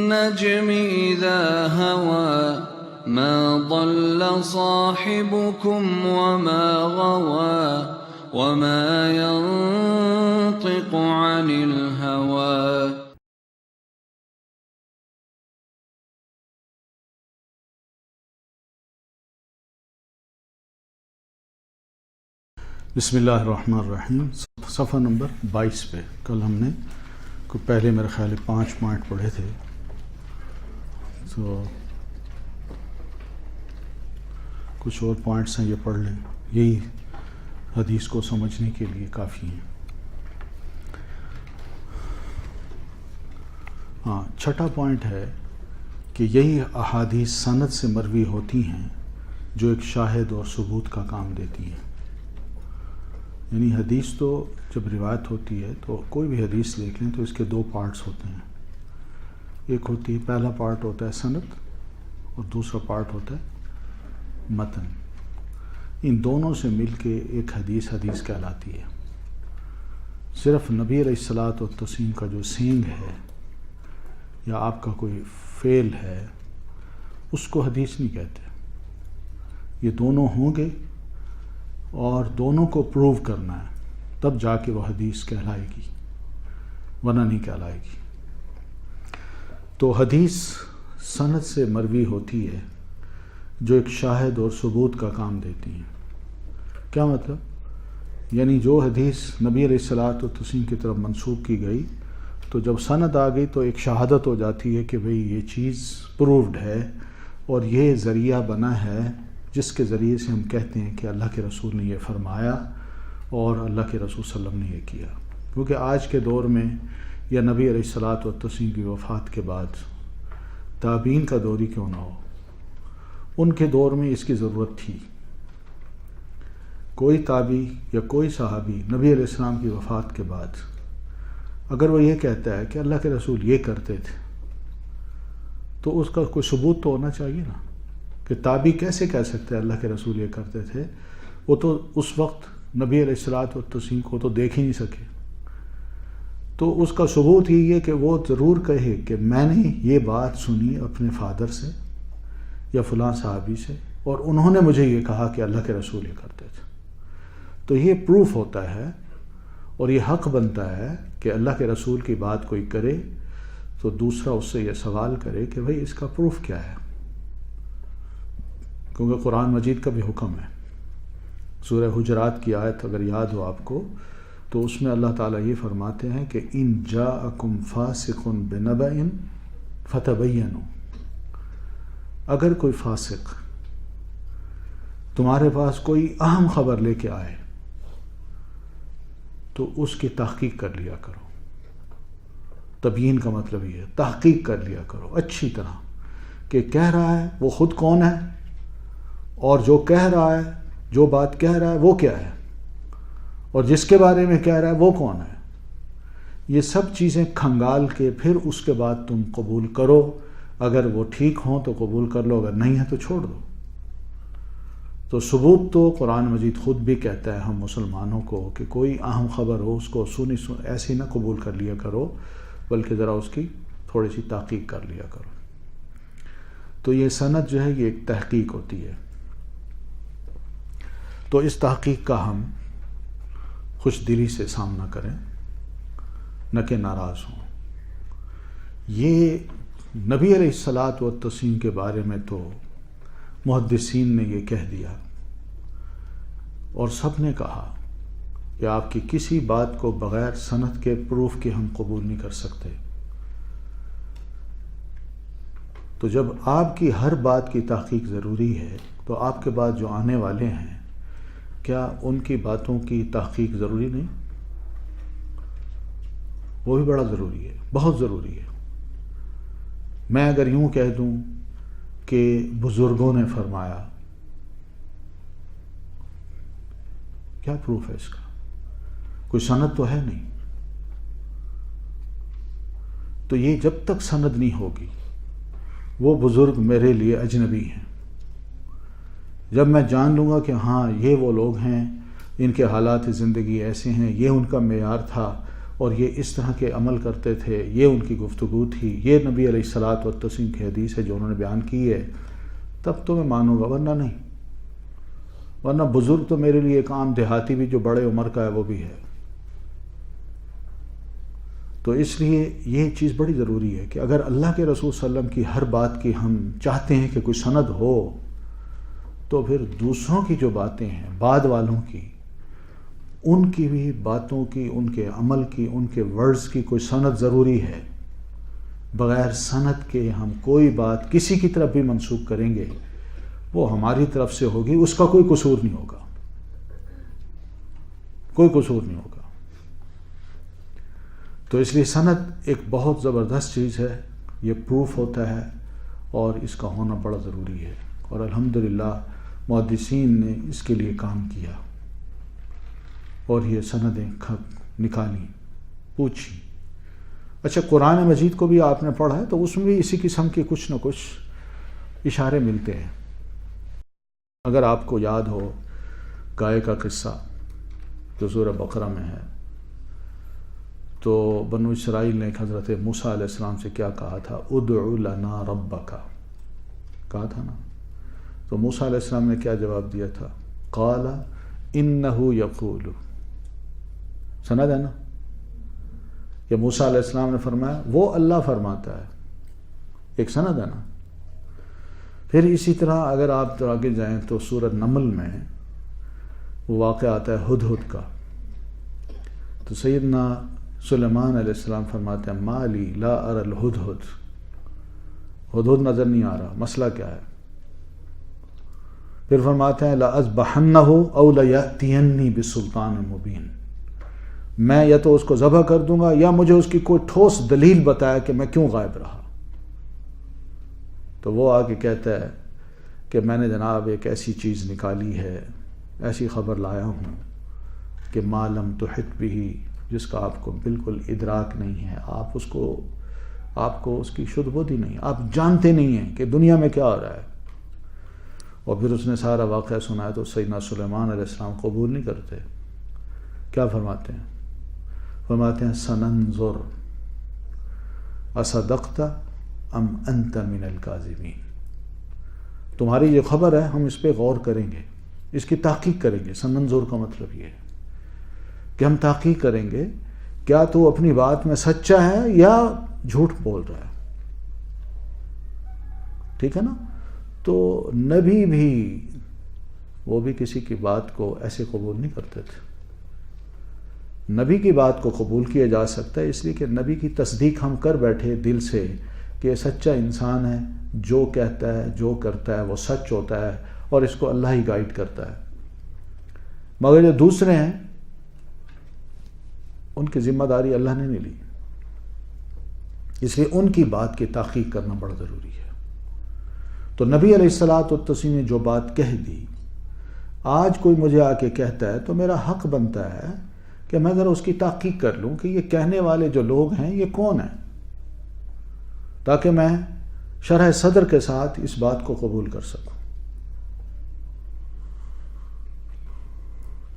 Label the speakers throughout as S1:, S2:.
S1: والنجم إذا هوى ما ضل صاحبكم وما غوى وما ينطق عن الهوى.
S2: بسم اللہ الرحمن الرحیم. صفحہ نمبر 22 پہ کل ہم نے پہلے میرے خیال 5 پوائنٹ پڑھے تھے، تو کچھ اور پوائنٹس ہیں، یہ پڑھ لیں، یہی حدیث کو سمجھنے کے لیے کافی ہیں. ہاں، چھٹا پوائنٹ ہے کہ یہی احادیث سند سے مروی ہوتی ہیں جو ایک شاہد اور ثبوت کا کام دیتی ہیں. یعنی حدیث تو جب روایت ہوتی ہے تو کوئی بھی حدیث دیکھ لیں تو اس کے 2 پارٹس ہوتے ہیں. ایک ہوتی ہے، پہلا پارٹ ہوتا ہے سند اور دوسرا پارٹ ہوتا ہے متن. ان دونوں سے مل کے ایک حدیث کہلاتی ہے. صرف نبی علیہ الصلاۃ والتسلیم کا جو سینگ ہے یا آپ کا کوئی فعل ہے اس کو حدیث نہیں کہتے. یہ دونوں ہوں گے اور دونوں کو پروو کرنا ہے، تب جا کے وہ حدیث کہلائے گی، ورنہ نہیں کہلائے گی. تو حدیث سند سے مروی ہوتی ہے جو ایک شاہد اور ثبوت کا کام دیتی ہیں. کیا مطلب؟ یعنی جو حدیث نبی علیہ الصلاۃ والتسلیم کی طرف منسوب کی گئی تو جب سند آ گئی تو ایک شہادت ہو جاتی ہے کہ بھئی یہ چیز پرووڈ ہے اور یہ ذریعہ بنا ہے جس کے ذریعے سے ہم کہتے ہیں کہ اللہ کے رسول نے یہ فرمایا اور اللہ کے رسول صلی اللہ علیہ وسلم نے یہ کیا. کیونکہ آج کے دور میں یا نبی علیہ الصلاۃ والتسلیم کی وفات کے بعد تابعین کا دور ہی کیوں نہ ہو، ان کے دور میں اس کی ضرورت تھی. کوئی تابعی یا کوئی صحابی نبی علیہ السلام کی وفات کے بعد اگر وہ یہ کہتا ہے کہ اللہ کے رسول یہ کرتے تھے تو اس کا کوئی ثبوت تو ہونا چاہیے نا. کہ تابعی کیسے کہہ سکتے ہیں اللہ کے رسول یہ کرتے تھے؟ وہ تو اس وقت نبی علیہ الصلاۃ والتسلیم کو تو دیکھ ہی نہیں سکے. تو اس کا ثبوت یہی ہے کہ وہ ضرور کہے کہ میں نے یہ بات سنی اپنے فادر سے یا فلاں صحابی سے اور انہوں نے مجھے یہ کہا کہ اللہ کے رسول یہ کرتے تھے. تو یہ پروف ہوتا ہے اور یہ حق بنتا ہے کہ اللہ کے رسول کی بات کوئی کرے تو دوسرا اس سے یہ سوال کرے کہ بھئی اس کا پروف کیا ہے. کیونکہ قرآن مجید کا بھی حکم ہے. سورہ حجرات کی آیت اگر یاد ہو آپ کو تو اس میں اللہ تعالیٰ یہ فرماتے ہیں کہ ان جاءکم فاسق بنبأ فتبینوا. اگر کوئی فاسق تمہارے پاس کوئی اہم خبر لے کے آئے تو اس کی تحقیق کر لیا کرو. تبیین کا مطلب یہ ہے تحقیق کر لیا کرو اچھی طرح کہ کہہ رہا ہے وہ خود کون ہے اور جو کہہ رہا ہے، جو بات کہہ رہا ہے وہ کیا ہے، اور جس کے بارے میں کہہ رہا ہے وہ کون ہے. یہ سب چیزیں کھنگال کے پھر اس کے بعد تم قبول کرو. اگر وہ ٹھیک ہوں تو قبول کر لو، اگر نہیں ہے تو چھوڑ دو. تو ثبوت تو قرآن مجید خود بھی کہتا ہے ہم مسلمانوں کو کہ کوئی اہم خبر ہو اس کو ایسے نہ قبول کر لیا کرو، بلکہ ذرا اس کی تھوڑی سی تحقیق کر لیا کرو. تو یہ سند جو ہے یہ ایک تحقیق ہوتی ہے. تو اس تحقیق کا ہم خوش دلی سے سامنا کریں، نہ کہ ناراض ہوں. یہ نبی علیہ الصلاۃ والتسلیم کے بارے میں تو محدثین نے یہ کہہ دیا اور سب نے کہا کہ آپ کی کسی بات کو بغیر سند کے پروف کے ہم قبول نہیں کر سکتے. تو جب آپ کی ہر بات کی تحقیق ضروری ہے تو آپ کے بعد جو آنے والے ہیں کیا ان کی باتوں کی تحقیق ضروری نہیں؟ وہ بھی بڑا ضروری ہے، بہت ضروری ہے. میں اگر یوں کہہ دوں کہ بزرگوں نے فرمایا، کیا پروف ہے اس کا؟ کوئی سند تو ہے نہیں. تو یہ جب تک سند نہیں ہوگی وہ بزرگ میرے لیے اجنبی ہیں. جب میں جان لوں گا کہ ہاں یہ وہ لوگ ہیں، ان کے حالات زندگی ایسے ہیں، یہ ان کا معیار تھا، اور یہ اس طرح کے عمل کرتے تھے، یہ ان کی گفتگو تھی، یہ نبی علیہ الصلاۃ والتسلیم کی حدیث ہے جو انہوں نے بیان کی ہے، تب تو میں مانوں گا، ورنہ نہیں۔ ورنہ بزرگ تو میرے لیے ایک عام دیہاتی بھی جو بڑے عمر کا ہے وہ بھی ہے۔ تو اس لیے یہ چیز بڑی ضروری ہے کہ اگر اللہ کے رسول صلی اللہ علیہ وسلم کی ہر بات کی ہم چاہتے ہیں کہ کوئی سند ہو، تو پھر دوسروں کی جو باتیں ہیں بعد والوں کی، ان کی بھی باتوں کی، ان کے عمل کی، ان کے ورڈز کی کوئی سند ضروری ہے۔ بغیر سند کے ہم کوئی بات کسی کی طرف بھی منسوب کریں گے، وہ ہماری طرف سے ہوگی، اس کا کوئی قصور نہیں ہوگا، کوئی قصور نہیں ہوگا۔ تو اس لیے سند ایک بہت زبردست چیز ہے، یہ پروف ہوتا ہے اور اس کا ہونا بڑا ضروری ہے، اور الحمدللہ محدثین نے اس کے لیے کام کیا اور یہ سندیں نکالی، پوچھی۔ اچھا، قرآن مجید کو بھی آپ نے پڑھا ہے تو اس میں بھی اسی قسم کے کچھ نہ کچھ اشارے ملتے ہیں۔ اگر آپ کو یاد ہو گائے کا قصہ جو سورہ بقرہ میں ہے، تو بنو اسرائیل نے حضرت موسیٰ علیہ السلام سے کیا کہا تھا؟ ادع لنا ربک، کہا تھا نا؟ تو موسیٰ علیہ السلام نے کیا جواب دیا تھا؟ قال انہ یقول، سند ہے نا؟ کہ موسیٰ علیہ السلام نے فرمایا وہ اللہ فرماتا ہے، ایک سند ہے نا؟ پھر اسی طرح اگر آپ آگے جائیں تو سورہ نمل میں وہ واقعہ آتا ہے ہدہد کا، تو سیدنا سلیمان علیہ السلام فرماتے ہیں ما لی لا اری الہدہد، ہدہد نظر نہیں آ رہا، مسئلہ کیا ہے؟ پھر فرماتے ہیں لأذبحنہ او لیأتینی بسلطان مبین، میں یا تو اس کو ذبح کر دوں گا یا مجھے اس کی کوئی ٹھوس دلیل بتایا کہ میں کیوں غائب رہا۔ تو وہ آگے کہتا ہے کہ میں نے جناب ایک ایسی چیز نکالی ہے، ایسی خبر لایا ہوں کہ ما لم تحط بہ، جس کا آپ کو بالکل ادراک نہیں ہے، آپ کو اس کی شد بدھ ہی نہیں، آپ جانتے نہیں ہیں کہ دنیا میں کیا ہو رہا ہے۔ اور پھر اس نے سارا واقعہ سنایا تو سیدنا سلیمان علیہ السلام قبول نہیں کرتے، کیا فرماتے ہیں؟ فرماتے ہیں سننظر اصدقت ام انت من الکاذبین، تمہاری یہ خبر ہے ہم اس پہ غور کریں گے، اس کی تحقیق کریں گے۔ سننظر کا مطلب یہ ہے کہ ہم تحقیق کریں گے کیا تو اپنی بات میں سچا ہے یا جھوٹ بول رہا ہے، ٹھیک ہے نا؟ تو نبی بھی وہ بھی کسی کی بات کو ایسے قبول نہیں کرتے تھے۔ نبی کی بات کو قبول کیا جا سکتا ہے اس لیے کہ نبی کی تصدیق ہم کر بیٹھے دل سے کہ یہ سچا انسان ہے، جو کہتا ہے جو کرتا ہے وہ سچ ہوتا ہے اور اس کو اللہ ہی گائیڈ کرتا ہے۔ مگر جو دوسرے ہیں ان کی ذمہ داری اللہ نے نہیں لی، اس لیے ان کی بات کی تحقیق کرنا بڑا ضروری ہے۔ تو نبی علیہ الصلاۃ والتسلیم نے جو بات کہہ دی، آج کوئی مجھے آ کے کہتا ہے تو میرا حق بنتا ہے کہ میں ذرا اس کی تحقیق کر لوں کہ یہ کہنے والے جو لوگ ہیں یہ کون ہیں، تاکہ میں شرح صدر کے ساتھ اس بات کو قبول کر سکوں۔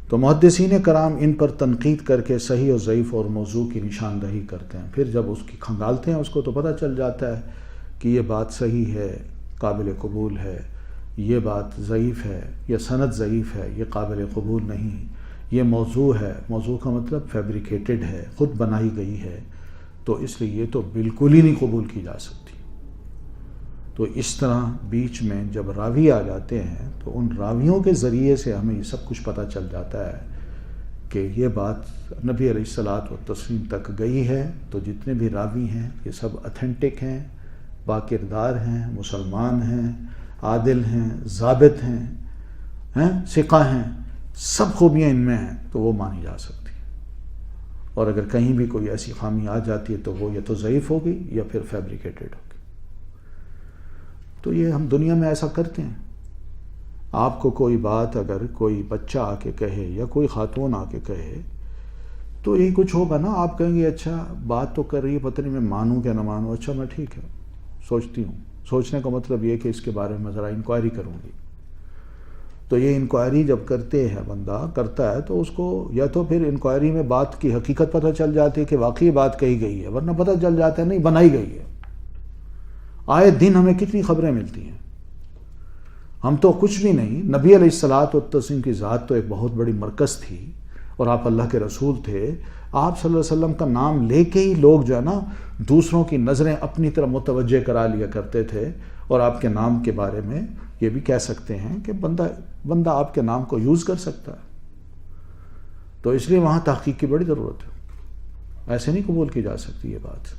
S2: تو محدثین کرام ان پر تنقید کر کے صحیح و ضعیف اور موضوع کی نشاندہی کرتے ہیں، پھر جب اس کی کھنگالتے ہیں اس کو تو پتہ چل جاتا ہے کہ یہ بات صحیح ہے، قابل قبول ہے، یہ بات ضعیف ہے، یہ سند ضعیف ہے، یہ قابل قبول نہیں، یہ موضوع ہے، موضوع کا مطلب فیبریکیٹڈ ہے، خود بنائی گئی ہے، تو اس لیے یہ تو بالکل ہی نہیں قبول کی جا سکتی۔ تو اس طرح بیچ میں جب راوی آ جاتے ہیں تو ان راویوں کے ذریعے سے ہمیں یہ سب کچھ پتہ چل جاتا ہے کہ یہ بات نبی علیہ الصلاۃ والتسلیم تک گئی ہے، تو جتنے بھی راوی ہیں یہ سب اتھینٹک ہیں، باکردار ہیں، مسلمان ہیں، عادل ہیں، ضابط ہیں، ثقہ ہیں، سب خوبیاں ان میں ہیں، تو وہ مانی جا سکتی۔ اور اگر کہیں بھی کوئی ایسی خامی آ جاتی ہے تو وہ یا تو ضعیف ہوگی یا پھر فیبریکیٹڈ ہوگی۔ تو یہ ہم دنیا میں ایسا کرتے ہیں۔ آپ کو کوئی بات اگر کوئی بچہ آ کے کہے یا کوئی خاتون آ کے کہے تو یہی کچھ ہوگا نا، آپ کہیں گے اچھا بات تو کر رہی ہے، پتہ نہیں میں مانوں کیا نہ مانوں، اچھا میں ٹھیک ہے سوچتی ہوں۔ سوچنے کا مطلب یہ کہ اس کے بارے میں ذرا انکوائری کروں گی۔ تو یہ انکوائری جب بندہ کرتا ہے تو اس کو یا تو پھر انکوائری میں بات کی حقیقت پتہ چل جاتی ہے کہ واقعی بات کہی گئی ہے، ورنہ پتہ چل جاتا ہے نہیں بنائی گئی ہے۔ آئے دن ہمیں کتنی خبریں ملتی ہیں، ہم تو کچھ بھی نہیں۔ نبی علیہ الصلوۃ والتسلیم کی ذات تو ایک بہت بڑی مرکز تھی اور آپ اللہ کے رسول تھے۔ آپ صلی اللہ علیہ وسلم کا نام لے کے ہی لوگ جو ہے نا دوسروں کی نظریں اپنی طرف متوجہ کرا لیا کرتے تھے، اور آپ کے نام کے بارے میں یہ بھی کہہ سکتے ہیں کہ بندہ آپ کے نام کو یوز کر سکتا ہے۔ تو اس لیے وہاں تحقیق کی بڑی ضرورت ہے، ایسے نہیں قبول کی جا سکتی یہ بات۔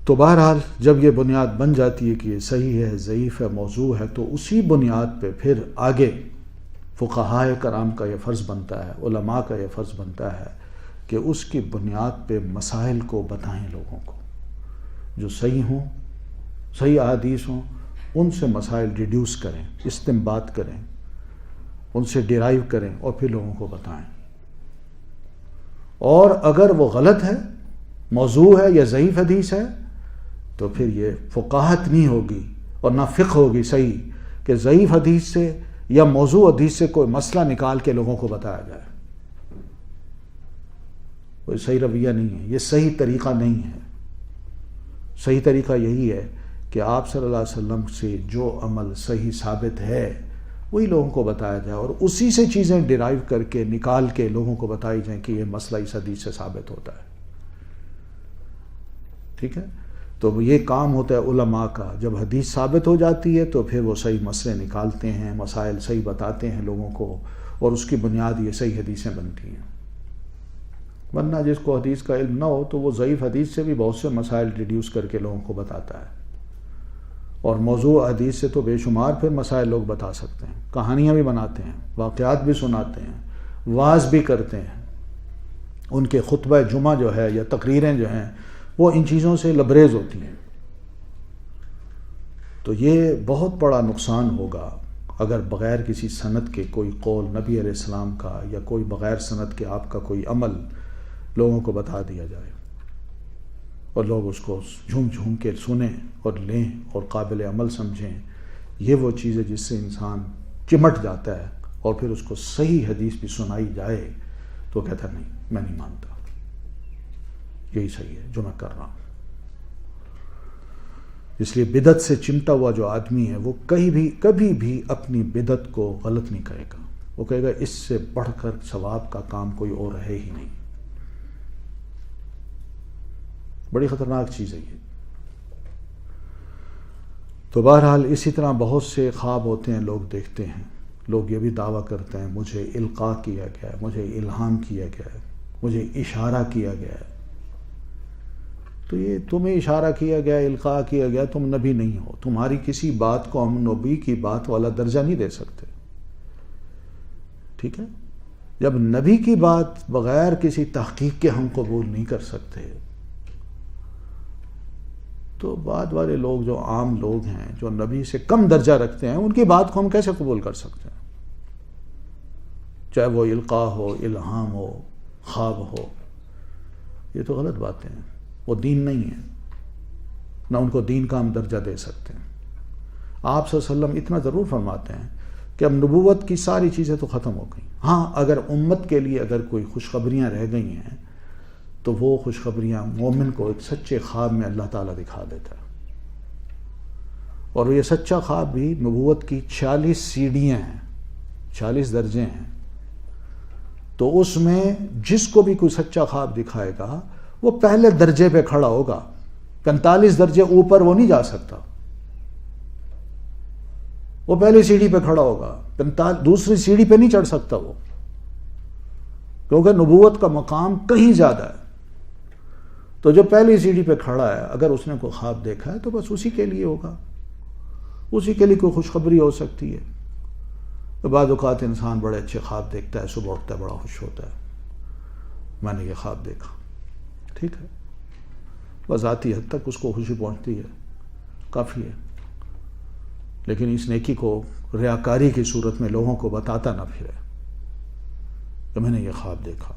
S2: تو بہرحال جب یہ بنیاد بن جاتی ہے کہ یہ صحیح ہے، ضعیف ہے، موضوع ہے، تو اسی بنیاد پہ پھر آگے فقہائے کرام کا یہ فرض بنتا ہے، علماء کا یہ فرض بنتا ہے کہ اس کی بنیاد پہ مسائل کو بتائیں لوگوں کو، جو صحیح ہوں، صحیح احادیث ہوں، ان سے مسائل ڈیڈیوس کریں، استنباط کریں، ان سے ڈیرائیو کریں اور پھر لوگوں کو بتائیں۔ اور اگر وہ غلط ہے، موضوع ہے یا ضعیف حدیث ہے، تو پھر یہ فقاہت نہیں ہوگی اور نہ فقہ ہوگی صحیح کہ ضعیف حدیث سے یا موضوع حدیث سے کوئی مسئلہ نکال کے لوگوں کو بتایا جائے۔ کوئی صحیح رویہ نہیں ہے، یہ صحیح طریقہ نہیں ہے۔ صحیح طریقہ یہی ہے کہ آپ صلی اللہ علیہ وسلم سے جو عمل صحیح ثابت ہے وہی لوگوں کو بتایا جائے، اور اسی سے چیزیں ڈیرائیو کر کے نکال کے لوگوں کو بتائی جائیں کہ یہ مسئلہ اس حدیث سے ثابت ہوتا ہے۔ ٹھیک ہے، تو یہ کام ہوتا ہے علماء کا۔ جب حدیث ثابت ہو جاتی ہے تو پھر وہ صحیح مسئلے نکالتے ہیں، مسائل صحیح بتاتے ہیں لوگوں کو، اور اس کی بنیاد یہ صحیح حدیثیں بنتی ہیں۔ ورنہ جس کو حدیث کا علم نہ ہو تو وہ ضعیف حدیث سے بھی بہت سے مسائل ریڈیوس کر کے لوگوں کو بتاتا ہے، اور موضوع حدیث سے تو بے شمار پھر مسائل لوگ بتا سکتے ہیں، کہانیاں بھی بناتے ہیں، واقعات بھی سناتے ہیں، وعظ بھی کرتے ہیں۔ ان کے خطبہ جمعہ جو ہے یا تقریریں جو ہیں وہ ان چیزوں سے لبریز ہوتی ہیں۔ تو یہ بہت بڑا نقصان ہوگا اگر بغیر کسی سند کے کوئی قول نبی علیہ السلام کا یا کوئی بغیر سند کے آپ کا کوئی عمل لوگوں کو بتا دیا جائے اور لوگ اس کو جھوم جھوم کے سنیں اور لیں اور قابل عمل سمجھیں۔ یہ وہ چیز ہے جس سے انسان چمٹ جاتا ہے، اور پھر اس کو صحیح حدیث بھی سنائی جائے تو کہتا نہیں میں نہیں مانتا، یہی صحیح ہے جو میں کر رہا ہوں۔ اس لیے بدعت سے چمٹا ہوا جو آدمی ہے وہ کبھی بھی اپنی بدعت کو غلط نہیں کہے گا، وہ کہے گا اس سے بڑھ کر ثواب کا کام کوئی اور ہے ہی نہیں۔ بڑی خطرناک چیز ہے یہ۔ تو بہرحال اسی طرح بہت سے خواب ہوتے ہیں، لوگ دیکھتے ہیں، لوگ یہ بھی دعویٰ کرتے ہیں مجھے القاء کیا گیا ہے، مجھے الہام کیا گیا ہے، مجھے اشارہ کیا گیا ہے۔ تو یہ تمہیں اشارہ کیا گیا، القاء کیا گیا، تم نبی نہیں ہو، تمہاری کسی بات کو ہم نبی کی بات والا درجہ نہیں دے سکتے۔ ٹھیک ہے، جب نبی کی بات بغیر کسی تحقیق کے ہم قبول نہیں کر سکتے تو بعد والے لوگ جو عام لوگ ہیں جو نبی سے کم درجہ رکھتے ہیں ان کی بات کو ہم کیسے قبول کر سکتے ہیں؟ چاہے وہ القاء ہو، الہام ہو، خواب ہو، یہ تو غلط باتیں ہیں، وہ دین نہیں ہے، نہ ان کو دین کا ہم درجہ دے سکتے ہیں۔ آپ صلی اللہ علیہ وسلم اتنا ضرور فرماتے ہیں کہ اب نبوت کی ساری چیزیں تو ختم ہو گئیں، ہاں اگر امت کے لیے اگر کوئی خوشخبریاں رہ گئی ہیں تو وہ خوشخبریاں مومن کو ایک سچے خواب میں اللہ تعالیٰ دکھا دیتا ہے، اور یہ سچا خواب بھی نبوت کی 46 سیڑھیاں ہیں، 46 درجے ہیں۔ تو اس میں جس کو بھی کوئی سچا خواب دکھائے گا وہ پہلے درجے پہ کھڑا ہوگا، 45 درجے اوپر وہ نہیں جا سکتا، وہ پہلی سیڑھی پہ کھڑا ہوگا، دوسری سیڑھی پہ نہیں چڑھ سکتا وہ، کیونکہ نبوت کا مقام کہیں زیادہ ہے۔ تو جو پہلی سیڑھی پہ کھڑا ہے اگر اس نے کوئی خواب دیکھا ہے تو بس اسی کے لیے ہوگا، اسی کے لیے کوئی خوشخبری ہو سکتی ہے۔ تو بعض اوقات انسان بڑے اچھے خواب دیکھتا ہے، صبح اٹھتا ہے بڑا خوش ہوتا ہے، میں نے یہ خواب دیکھا، ٹھیک ہے، بذاتی حد تک اس کو خوشی پہنچتی ہے، کافی ہے، لیکن اس نیکی کو ریاکاری کی صورت میں لوگوں کو بتاتا نہ پھرے کہ میں نے یہ خواب دیکھا،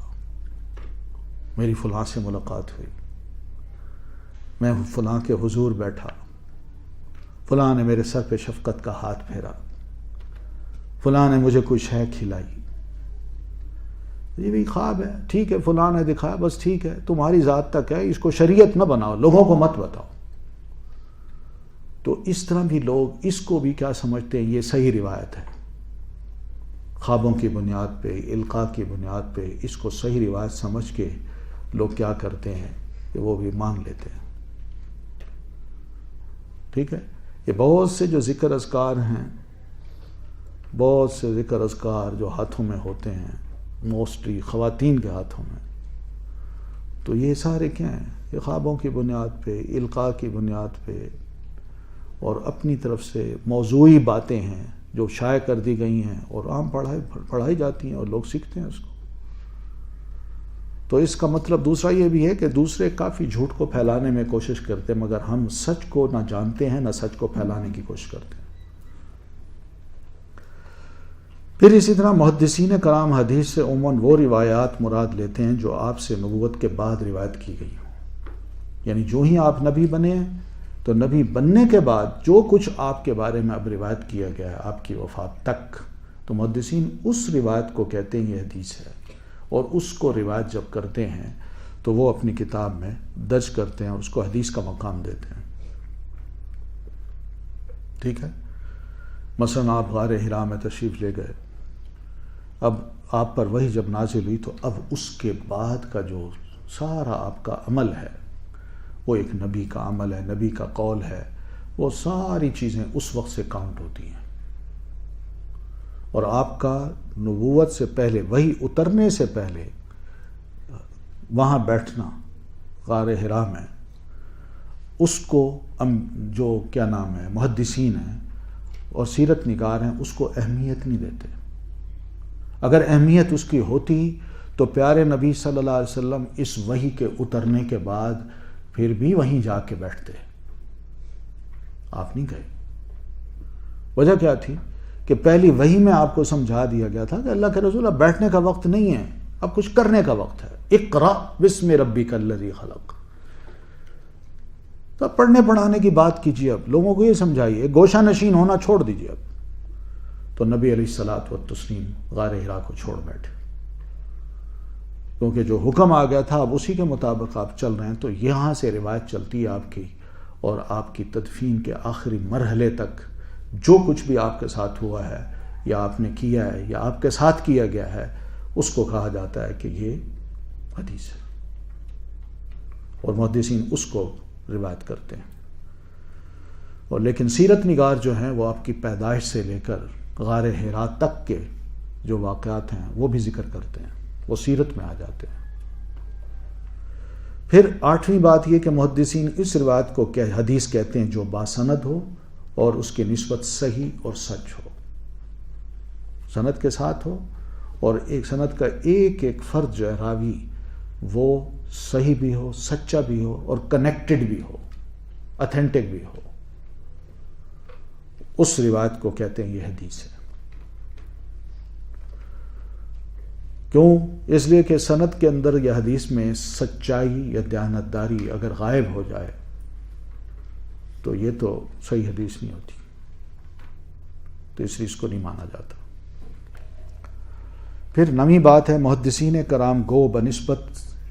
S2: میری فلاں سے ملاقات ہوئی، میں فلاں کے حضور بیٹھا، فلاں نے میرے سر پہ شفقت کا ہاتھ پھیرا، فلاں نے مجھے کوئی شے کھلائی، یہ بھی خواب ہے، ٹھیک ہے فلاں نے دکھایا بس ٹھیک ہے، تمہاری ذات تک ہے، اس کو شریعت نہ بناؤ، لوگوں کو مت بتاؤ۔ تو اس طرح بھی لوگ اس کو بھی کیا سمجھتے ہیں، یہ صحیح روایت ہے، خوابوں کی بنیاد پہ، القاء کی بنیاد پہ اس کو صحیح روایت سمجھ کے لوگ کیا کرتے ہیں کہ وہ بھی مان لیتے ہیں۔ ٹھیک ہے، یہ بہت سے جو ذکر اذکار ہیں، بہت سے ذکر اذکار جو ہاتھوں میں ہوتے ہیں، موسٹلی خواتین کے ہاتھوں میں، تو یہ سارے کیا ہیں، یہ خوابوں کی بنیاد پہ، القاء کی بنیاد پہ اور اپنی طرف سے موضوعی باتیں ہیں جو شائع کر دی گئی ہیں اور عام پڑھائی جاتی ہیں اور لوگ سیکھتے ہیں اس کو۔ تو اس کا مطلب دوسرا یہ بھی ہے کہ دوسرے کافی جھوٹ کو پھیلانے میں کوشش کرتے ہیں، مگر ہم سچ کو نہ جانتے ہیں نہ سچ کو پھیلانے کی کوشش کرتے ہیں۔ پھر اسی طرح محدثین کرام حدیث سے عموماً وہ روایات مراد لیتے ہیں جو آپ سے نبوت کے بعد روایت کی گئی ہوں، یعنی جو ہی آپ نبی بنے ہیں تو نبی بننے کے بعد جو کچھ آپ کے بارے میں اب روایت کیا گیا ہے آپ کی وفات تک، تو محدثین اس روایت کو کہتے ہیں یہ حدیث ہے، اور اس کو روایت جب کرتے ہیں تو وہ اپنی کتاب میں درج کرتے ہیں اور اس کو حدیث کا مقام دیتے ہیں۔ ٹھیک ہے، مثلا آپ غار حرا میں تشریف لے گئے، اب آپ پر وحی جب نازل ہوئی تو اب اس کے بعد کا جو سارا آپ کا عمل ہے وہ ایک نبی کا عمل ہے، نبی کا قول ہے، وہ ساری چیزیں اس وقت سے کاؤنٹ ہوتی ہیں، اور آپ کا نبوت سے پہلے، وحی اترنے سے پہلے وہاں بیٹھنا غار حرا میں، اس کو جو کیا نام ہے محدثین ہیں اور سیرت نگار ہیں اس کو اہمیت نہیں دیتے۔ اگر اہمیت اس کی ہوتی تو پیارے نبی صلی اللہ علیہ وسلم اس وحی کے اترنے کے بعد پھر بھی وہیں جا کے بیٹھتے، آپ نہیں گئے۔ وجہ کیا تھی کہ پہلی وحی میں آپ کو سمجھا دیا گیا تھا کہ اللہ کے رسول اب بیٹھنے کا وقت نہیں ہے، اب کچھ کرنے کا وقت ہے، اقرأ بسم ربک الذی خلق۔ تو پڑھنے پڑھانے کی بات کیجیے، اب لوگوں کو یہ سمجھائیے، گوشہ نشین ہونا چھوڑ دیجیے اب۔ تو نبی علیہ الصلوۃ والتسلیم غار حرا کو چھوڑ بیٹھے، کیونکہ جو حکم آ گیا تھا اب اسی کے مطابق آپ چل رہے ہیں۔ تو یہاں سے روایت چلتی ہے آپ کی، اور آپ کی تدفین کے آخری مرحلے تک جو کچھ بھی آپ کے ساتھ ہوا ہے یا آپ نے کیا ہے یا آپ کے ساتھ کیا گیا ہے اس کو کہا جاتا ہے کہ یہ حدیث ہے، اور محدثین اس کو روایت کرتے ہیں۔ اور لیکن سیرت نگار جو ہیں وہ آپ کی پیدائش سے لے کر غار حرا تک کے جو واقعات ہیں وہ بھی ذکر کرتے ہیں، وہ سیرت میں آ جاتے ہیں۔ پھر آٹھویں بات یہ کہ محدثین اس روایت کو حدیث کہتے ہیں جو باسند ہو اور اس کی نسبت صحیح اور سچ ہو، سند کے ساتھ ہو، اور ایک سند کا ایک ایک فرد جو ہے راوی وہ صحیح بھی ہو، سچا بھی ہو، اور کنیکٹڈ بھی ہو، اتھینٹک بھی ہو، اس روایت کو کہتے ہیں یہ حدیث ہے۔ کیوں؟ اس لیے کہ سند کے اندر یا حدیث میں سچائی یا دیانتداری اگر غائب ہو جائے تو یہ تو صحیح حدیث نہیں ہوتی، تو اس لیے اس کو نہیں مانا جاتا۔ پھر نویں بات ہے، محدثین کرام گو بنسبت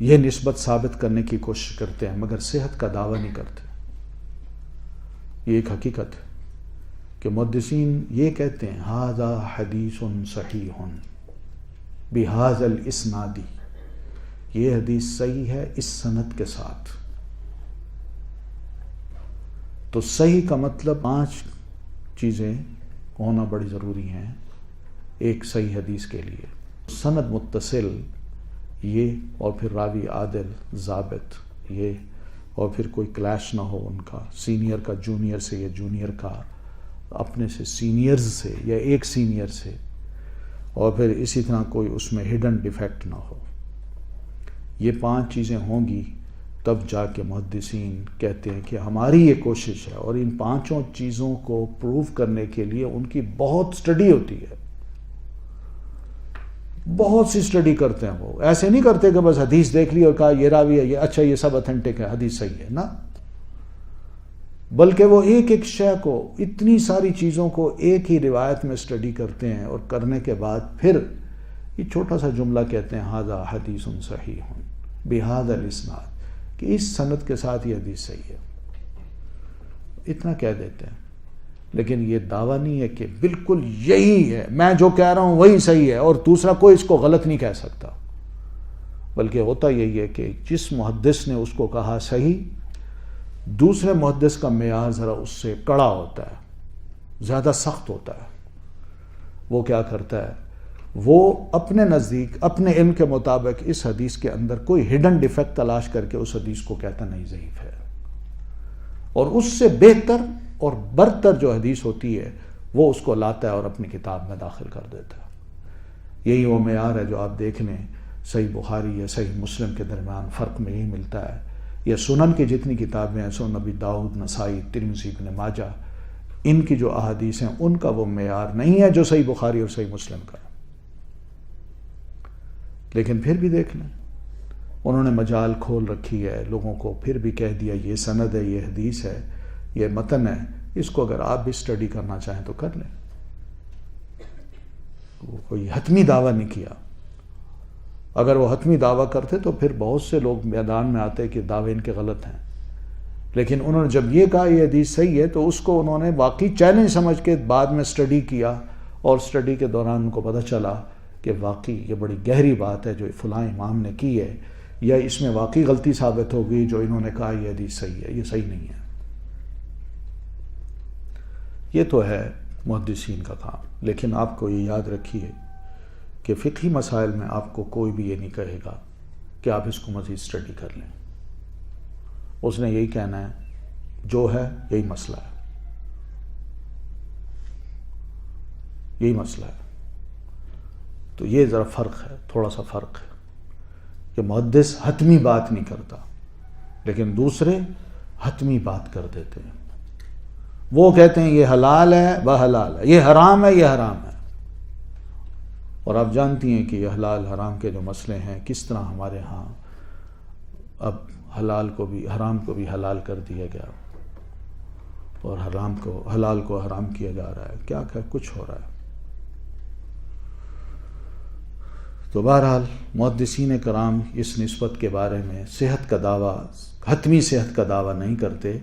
S2: یہ نسبت ثابت کرنے کی کوشش کرتے ہیں مگر صحت کا دعویٰ نہیں کرتے۔ یہ ایک حقیقت ہے کہ محدثین یہ کہتے ہیں ھذا حدیث صحیح بہذا الاسناد، یہ حدیث صحیح ہے اس سند کے ساتھ۔ تو صحیح کا مطلب 5 چیزیں ہونا بڑی ضروری ہیں ایک صحیح حدیث کے لیے: سند متصل، یہ، اور پھر راوی عادل ضابط، یہ، اور پھر کوئی کلیش نہ ہو ان کا، سینئر کا جونیئر سے یا جونیئر کا اپنے سے سینئرز سے یا ایک سینئر سے، اور پھر اسی طرح کوئی اس میں ہڈن ڈیفیکٹ نہ ہو۔ یہ 5 چیزیں ہوں گی تب جا کے محدثین کہتے ہیں کہ ہماری یہ کوشش ہے، اور ان 5 چیزوں کو پروو کرنے کے لیے ان کی بہت سٹڈی ہوتی ہے، بہت سی سٹڈی کرتے ہیں۔ وہ ایسے نہیں کرتے کہ بس حدیث دیکھ لی اور کہا یہ راوی ہے، یہ اچھا، یہ سب اتھینٹک ہے، حدیث صحیح ہے، نا، بلکہ وہ ایک ایک شے کو، اتنی ساری چیزوں کو ایک ہی روایت میں اسٹڈی کرتے ہیں، اور کرنے کے بعد پھر یہ چھوٹا سا جملہ کہتے ہیں ھذا حدیث صحیح بہذا الاسناد، کہ اس سند کے ساتھ یہ حدیث صحیح ہے، اتنا کہہ دیتے ہیں. لیکن یہ دعویٰ نہیں ہے کہ بالکل یہی ہے، میں جو کہہ رہا ہوں وہی صحیح ہے اور دوسرا کوئی اس کو غلط نہیں کہہ سکتا. بلکہ ہوتا یہی ہے کہ جس محدث نے اس کو کہا صحیح، دوسرے محدث کا معیار ذرا اس سے کڑا ہوتا ہے، زیادہ سخت ہوتا ہے. وہ کیا کرتا ہے، وہ اپنے نزدیک اپنے علم کے مطابق اس حدیث کے اندر کوئی ہڈن ڈیفیکٹ تلاش کر کے اس حدیث کو کہتا نہیں ضعیف ہے، اور اس سے بہتر اور برتر جو حدیث ہوتی ہے وہ اس کو لاتا ہے اور اپنی کتاب میں داخل کر دیتا ہے. یہی وہ معیار ہے جو آپ دیکھ لیں صحیح بخاری یا صحیح مسلم کے درمیان فرق میں یہی ملتا ہے، یا سنن کی جتنی کتابیں ہیں، سنن نبی داؤد، نسائی، ترمذی، ابن ماجہ، ان کی جو احادیث ہیں ان کا وہ معیار نہیں ہے جو صحیح بخاری اور صحیح مسلم کا. لیکن پھر بھی دیکھ لیں، انہوں نے مجال کھول رکھی ہے لوگوں کو، پھر بھی کہہ دیا یہ سند ہے، یہ حدیث ہے، یہ متن ہے، اس کو اگر آپ بھی اسٹڈی کرنا چاہیں تو کر لیں. کوئی حتمی دعویٰ نہیں کیا. اگر وہ حتمی دعویٰ کرتے تو پھر بہت سے لوگ میدان میں آتے کہ دعوے ان کے غلط ہیں. لیکن انہوں نے جب یہ کہا یہ حدیث صحیح ہے تو اس کو انہوں نے واقعی چیلنج سمجھ کے بعد میں اسٹڈی کیا، اور اسٹڈی کے دوران ان کو پتہ چلا کہ واقعی یہ بڑی گہری بات ہے جو فلاں امام نے کی ہے، یا اس میں واقعی غلطی ثابت ہو گئی جو انہوں نے کہا یہ حدیث صحیح ہے، یہ صحیح نہیں ہے. یہ تو ہے محدثین کا کام. لیکن آپ کو یہ یاد رکھیے کہ فقہی مسائل میں آپ کو کوئی بھی یہ نہیں کہے گا کہ آپ اس کو مزید اسٹڈی کر لیں. اس نے یہی کہنا ہے جو ہے یہی مسئلہ ہے، یہی مسئلہ ہے. تو یہ ذرا فرق ہے، تھوڑا سا فرق ہے کہ محدث حتمی بات نہیں کرتا، لیکن دوسرے حتمی بات کر دیتے ہیں. وہ کہتے ہیں یہ حلال ہے وہ حلال ہے، یہ حرام ہے یہ حرام ہے. اور آپ جانتی ہیں کہ یہ حلال حرام کے جو مسئلے ہیں کس طرح ہمارے ہاں اب حلال کو بھی حرام کو بھی حلال کر دیا گیا، اور حلال کو حرام کیا جا رہا ہے. کیا کچھ ہو رہا ہے. تو بہرحال محدثین کرام اس نسبت کے بارے میں صحت کا دعویٰ، حتمی صحت کا دعویٰ نہیں کرتے.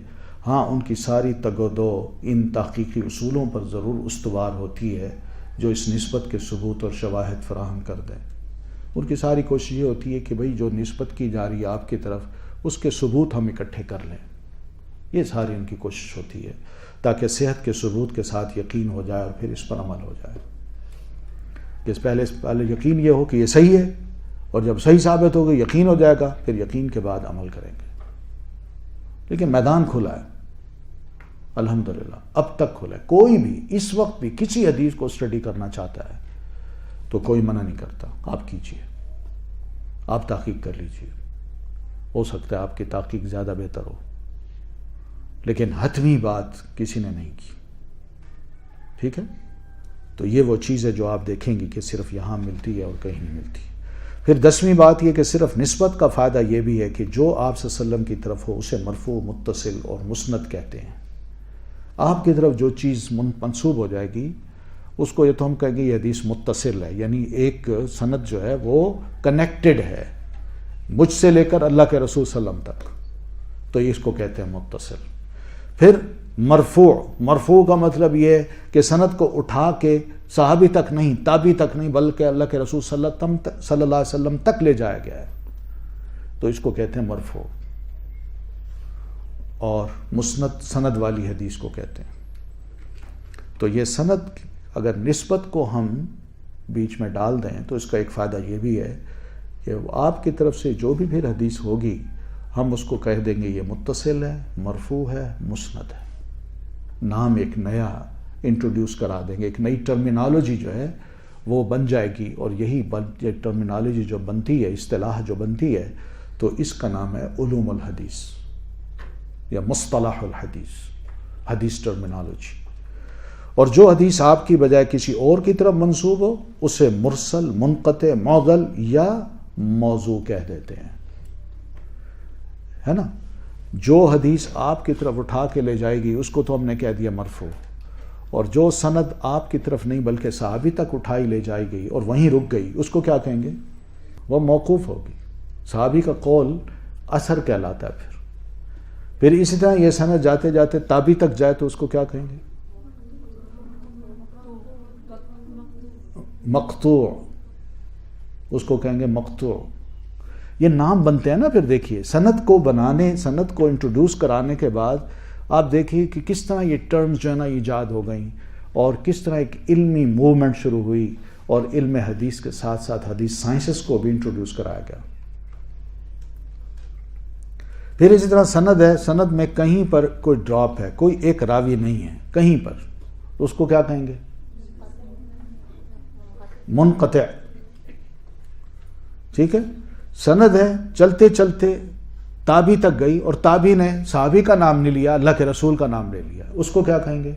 S2: ہاں ان کی ساری تگ و دو ان تحقیقی اصولوں پر ضرور استوار ہوتی ہے جو اس نسبت کے ثبوت اور شواہد فراہم کر دیں. ان کی ساری کوشش یہ ہوتی ہے کہ بھئی جو نسبت کی جا رہی ہے آپ کی طرف، اس کے ثبوت ہم اکٹھے کر لیں. یہ ساری ان کی کوشش ہوتی ہے تاکہ صحت کے ثبوت کے ساتھ یقین ہو جائے اور پھر اس پر عمل ہو جائے. کہ پہلے یقین یہ ہو کہ یہ صحیح ہے، اور جب صحیح ثابت ہوگا یقین ہو جائے گا، پھر یقین کے بعد عمل کریں گے. لیکن میدان کھلا ہے الحمدللہ، اب تک کھلا ہے. کوئی بھی اس وقت بھی کسی حدیث کو اسٹڈی کرنا چاہتا ہے تو کوئی منع نہیں کرتا. آپ کیجئے، آپ تحقیق کر لیجئے. ہو سکتا ہے آپ کی تحقیق زیادہ بہتر ہو، لیکن حتمی بات کسی نے نہیں کی. ٹھیک ہے. تو یہ وہ چیز ہے جو آپ دیکھیں گی کہ صرف یہاں ملتی ہے اور کہیں نہیں ملتی. پھر 10ویں بات یہ کہ صرف نسبت کا فائدہ یہ بھی ہے کہ جو آپ صلی اللہ علیہ وسلم کی طرف ہو اسے مرفوع، متصل اور مسند کہتے ہیں. آپ کی طرف جو چیز منسوب ہو جائے گی اس کو یہ تو ہم کہیں گے یہ حدیث متصل ہے، یعنی ایک سند جو ہے وہ کنیکٹڈ ہے مجھ سے لے کر اللہ کے رسول صلی اللہ علیہ وسلم تک، تو اس کو کہتے ہیں متصل. پھر مرفوع کا مطلب یہ ہے کہ سند کو اٹھا کے صحابی تک نہیں، تابعی تک نہیں، بلکہ اللہ کے رسول صلی اللہ علیہ وسلم تک لے جایا گیا ہے، تو اس کو کہتے ہیں مرفوع. اور مسند سند والی حدیث کو کہتے ہیں. تو یہ سند اگر نسبت کو ہم بیچ میں ڈال دیں تو اس کا ایک فائدہ یہ بھی ہے کہ آپ کی طرف سے جو بھی پھر حدیث ہوگی ہم اس کو کہہ دیں گے یہ متصل ہے، مرفوع ہے، مسند ہے. نام ایک نیا انٹروڈیوس کرا دیں گے، ایک نئی ٹرمینالوجی جو ہے وہ بن جائے گی. اور یہی ٹرمینالوجی جو بنتی ہے، اصطلاح جو بنتی ہے، تو اس کا نام ہے علوم الحدیث یا مصطلح الحدیث، حدیث ٹرمینالوجی. اور جو حدیث آپ کی بجائے کسی اور کی طرف منسوب ہو اسے مرسل، منقطع، معضل یا موضوع کہہ دیتے ہیں، ہے نا. جو حدیث آپ کی طرف اٹھا کے لے جائے گی اس کو تو ہم نے کہہ دیا مرفوع، اور جو سند آپ کی طرف نہیں بلکہ صحابی تک اٹھائی لے جائے گئی اور وہیں رک گئی اس کو کیا کہیں گے؟ وہ موقوف ہوگی۔ صحابی کا قول اثر کہلاتا ہے۔ پھر اسی طرح یہ سند جاتے جاتے تابعی تک جائے تو اس کو کیا کہیں گے؟ مقطوع، اس کو کہیں گے مقطوع۔ یہ نام بنتے ہیں نا۔ پھر دیکھیے سند کو بنانے، سند کو انٹروڈیوس کرانے کے بعد آپ دیکھیے کہ کس طرح یہ ٹرمز جو ہے نا ایجاد ہو گئیں، اور کس طرح ایک علمی موومنٹ شروع ہوئی، اور علم حدیث کے ساتھ ساتھ حدیث سائنسز کو بھی انٹروڈیوس کرایا گیا۔ پھر اسی طرح سند ہے، سند میں کہیں پر کوئی ڈراپ ہے، کوئی ایک راوی نہیں ہے کہیں پر، اس کو کیا کہیں گے؟ منقطع۔ ٹھیک ہے، سند ہے، چلتے چلتے تابعی تک گئی اور تابعی نے صحابی کا نام نہیں لیا، اللہ کے رسول کا نام لے لیا، اس کو کیا کہیں گے؟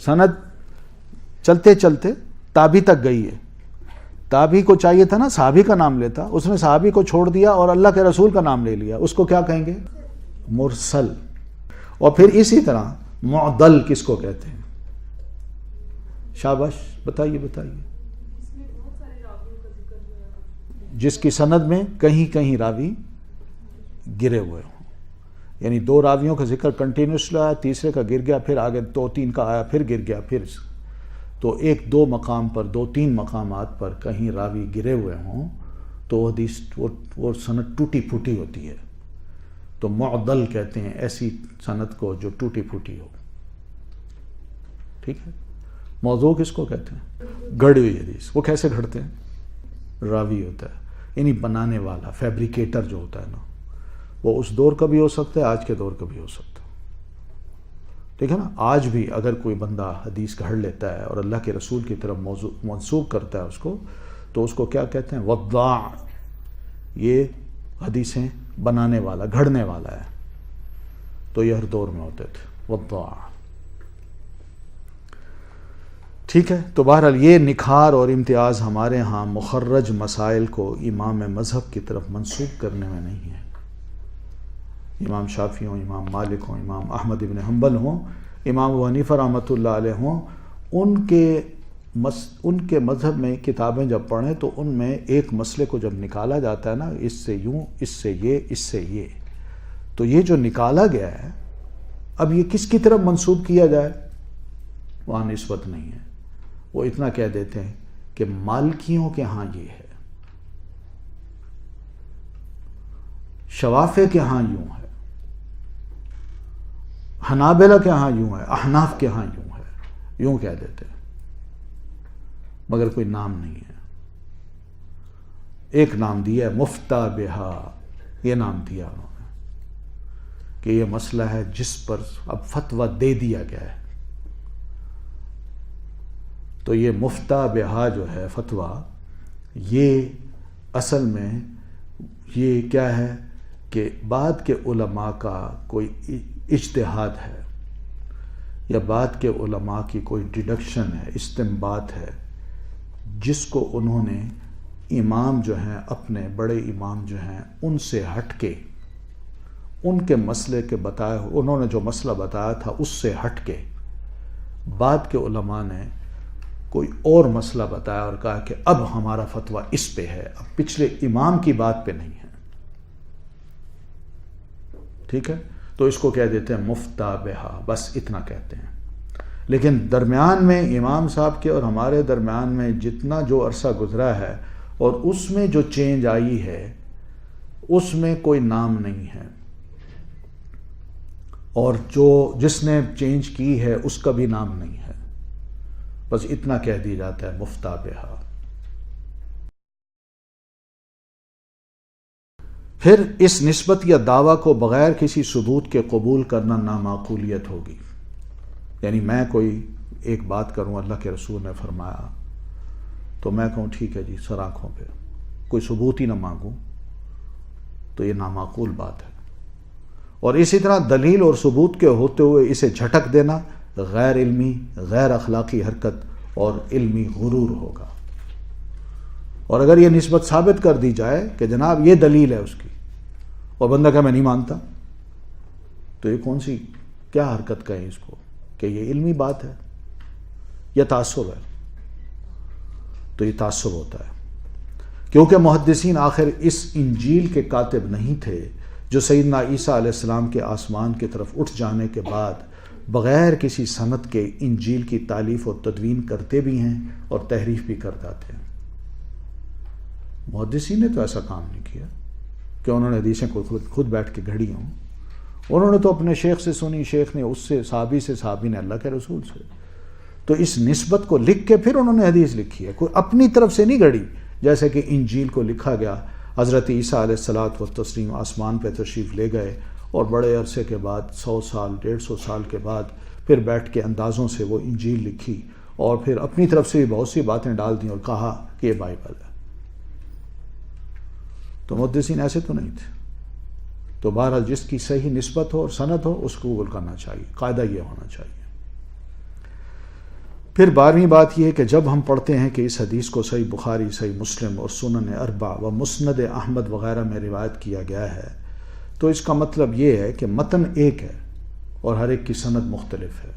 S2: سند چلتے چلتے تابعی تک گئی ہے، تابعی کو چاہیے تھا نا صحابی کا نام لیتا، اس نے صحابی کو چھوڑ دیا اور اللہ کے رسول کا نام لے لیا، اس کو کیا کہیں گے؟ مرسل۔ اور پھر اسی طرح معضل کس کو کہتے ہیں؟ شاباش، بتائیے بتائیے۔ جس کی سند میں کہیں کہیں راوی گرے ہوئے ہوں، یعنی دو راویوں کا ذکر کنٹینیوسلی آیا، تیسرے کا گر گیا، پھر آگے دو تین کا آیا، پھر گر گیا، پھر تو ایک دو مقام پر، دو تین مقامات پر کہیں راوی گرے ہوئے ہوں تو حدیث وہ سند ٹوٹی پھوٹی ہوتی ہے، تو معضل کہتے ہیں ایسی سند کو جو ٹوٹی پھوٹی ہو۔ ٹھیک ہے، موضوع کس کو کہتے ہیں؟ گھڑی ہوئی حدیث۔ وہ کیسے گھڑتے ہیں؟ راوی ہوتا ہے، یعنی بنانے والا، فیبریکیٹر جو ہوتا ہے نا، وہ اس دور کا بھی ہو سکتا ہے، آج کے دور کا بھی ہو سکتا ہے۔ ٹھیک ہے نا، آج بھی اگر کوئی بندہ حدیث گھڑ لیتا ہے اور اللہ کے رسول کی طرف منسوب کرتا ہے اس کو، تو اس کو کیا کہتے ہیں؟ وضاع۔ یہ حدیثیں بنانے والا، گھڑنے والا ہے، تو یہ ہر دور میں ہوتے تھے وضاع۔ ٹھیک ہے، تو بہرحال یہ نکھار اور امتیاز ہمارے ہاں مخرج مسائل کو امام مذہب کی طرف منسوب کرنے میں نہیں ہے۔ امام شافعی ہوں، امام مالک ہوں، امام احمد ابن حنبل ہوں، امام ابو حنیفہ رحمۃ اللہ علیہ ہوں، ان کے مذہب میں کتابیں جب پڑھیں تو ان میں ایک مسئلے کو جب نکالا جاتا ہے نا، اس سے یوں، اس سے یہ، اس سے یہ، تو یہ جو نکالا گیا ہے اب یہ کس کی طرف منسوب کیا جائے؟ وہاں نسبت نہیں ہے۔ وہ اتنا کہہ دیتے ہیں کہ مالکیوں کے ہاں یہ ہے، شوافع کے ہاں یوں ہے، حنابلہ کے ہاں یوں ہے، احناف کے ہاں یوں ہے، یوں کہہ دیتے ہیں، مگر کوئی نام نہیں ہے۔ ایک نام دیا ہے مفتا بہا، یہ نام دیا انہوں نے کہ یہ مسئلہ ہے جس پر اب فتویٰ دے دیا گیا ہے، تو یہ مفتا بہا جو ہے فتویٰ، یہ اصل میں یہ کیا ہے کہ بعد کے علماء کا کوئی اجتہاد ہے، یا بعد کے علماء کی کوئی ڈیڈکشن ہے، استنباط ہے، جس کو انہوں نے امام جو ہیں، اپنے بڑے امام جو ہیں، ان سے ہٹ کے، ان کے مسئلے کے بتائے، انہوں نے جو مسئلہ بتایا تھا اس سے ہٹ کے بعد کے علماء نے کوئی اور مسئلہ بتایا اور کہا کہ اب ہمارا فتویٰ اس پہ ہے، اب پچھلے امام کی بات پہ نہیں ہے۔ ٹھیک ہے، تو اس کو کہہ دیتے ہیں مفتا بہا، بس اتنا کہتے ہیں۔ لیکن درمیان میں امام صاحب کے اور ہمارے درمیان میں جتنا جو عرصہ گزرا ہے اور اس میں جو چینج آئی ہے اس میں کوئی نام نہیں ہے، اور جس نے چینج کی ہے اس کا بھی نام نہیں ہے، بس اتنا کہہ دیا جاتا ہے مفتا بہا۔ پھر اس نسبت یا دعویٰ کو بغیر کسی ثبوت کے قبول کرنا نامعقولیت ہوگی۔ یعنی میں کوئی ایک بات کروں، اللہ کے رسول نے فرمایا، تو میں کہوں ٹھیک ہے جی سر آنکھوں پہ، کوئی ثبوت ہی نہ مانگوں، تو یہ نامعقول بات ہے۔ اور اسی طرح دلیل اور ثبوت کے ہوتے ہوئے اسے جھٹک دینا غیر علمی، غیر اخلاقی حرکت اور علمی غرور ہوگا۔ اور اگر یہ نسبت ثابت کر دی جائے کہ جناب یہ دلیل ہے اس کی، اور بندہ کہ میں نہیں مانتا، تو یہ کون سی کیا حرکت کہیں اس کو کہ یہ علمی بات ہے یا تعصب ہے؟ تو یہ تعصب ہوتا ہے، کیونکہ محدثین آخر اس انجیل کے کاتب نہیں تھے جو سیدنا عیسیٰ علیہ السلام کے آسمان کی طرف اٹھ جانے کے بعد بغیر کسی سند کے انجیل کی تالیف و تدوین کرتے بھی ہیں اور تحریف بھی کر جاتے ہیں۔ محدثین نے تو ایسا کام نہیں کیا کہ انہوں نے حدیثیں خود بیٹھ کے گھڑی ہوں، انہوں نے تو اپنے شیخ سے سنی، شیخ نے اس سے، صحابی نے اللہ کے رسول سے، تو اس نسبت کو لکھ کے پھر انہوں نے حدیث لکھی ہے، کوئی اپنی طرف سے نہیں گھڑی، جیسے کہ انجیل کو لکھا گیا، حضرت عیسیٰ علیہ الصلاۃ والتسلیم آسمان پہ تشریف لے گئے اور بڑے عرصے کے بعد 100 سال 150 سال کے بعد پھر بیٹھ کے اندازوں سے وہ انجیل لکھی اور پھر اپنی طرف سے بھی بہت سی باتیں ڈال دیں اور کہا کہ یہ بائبل ہے۔ تو محدثین ایسے تو نہیں تھے۔ تو بہرحال جس کی صحیح نسبت ہو اور سند ہو اس کو قبول کرنا چاہیے، قاعدہ یہ ہونا چاہیے۔ پھر 12ویں بات یہ ہے کہ جب ہم پڑھتے ہیں کہ اس حدیث کو صحیح بخاری، صحیح مسلم اور سنن اربع و مسند احمد وغیرہ میں روایت کیا گیا ہے، تو اس کا مطلب یہ ہے کہ متن ایک ہے اور ہر ایک کی سند مختلف ہے۔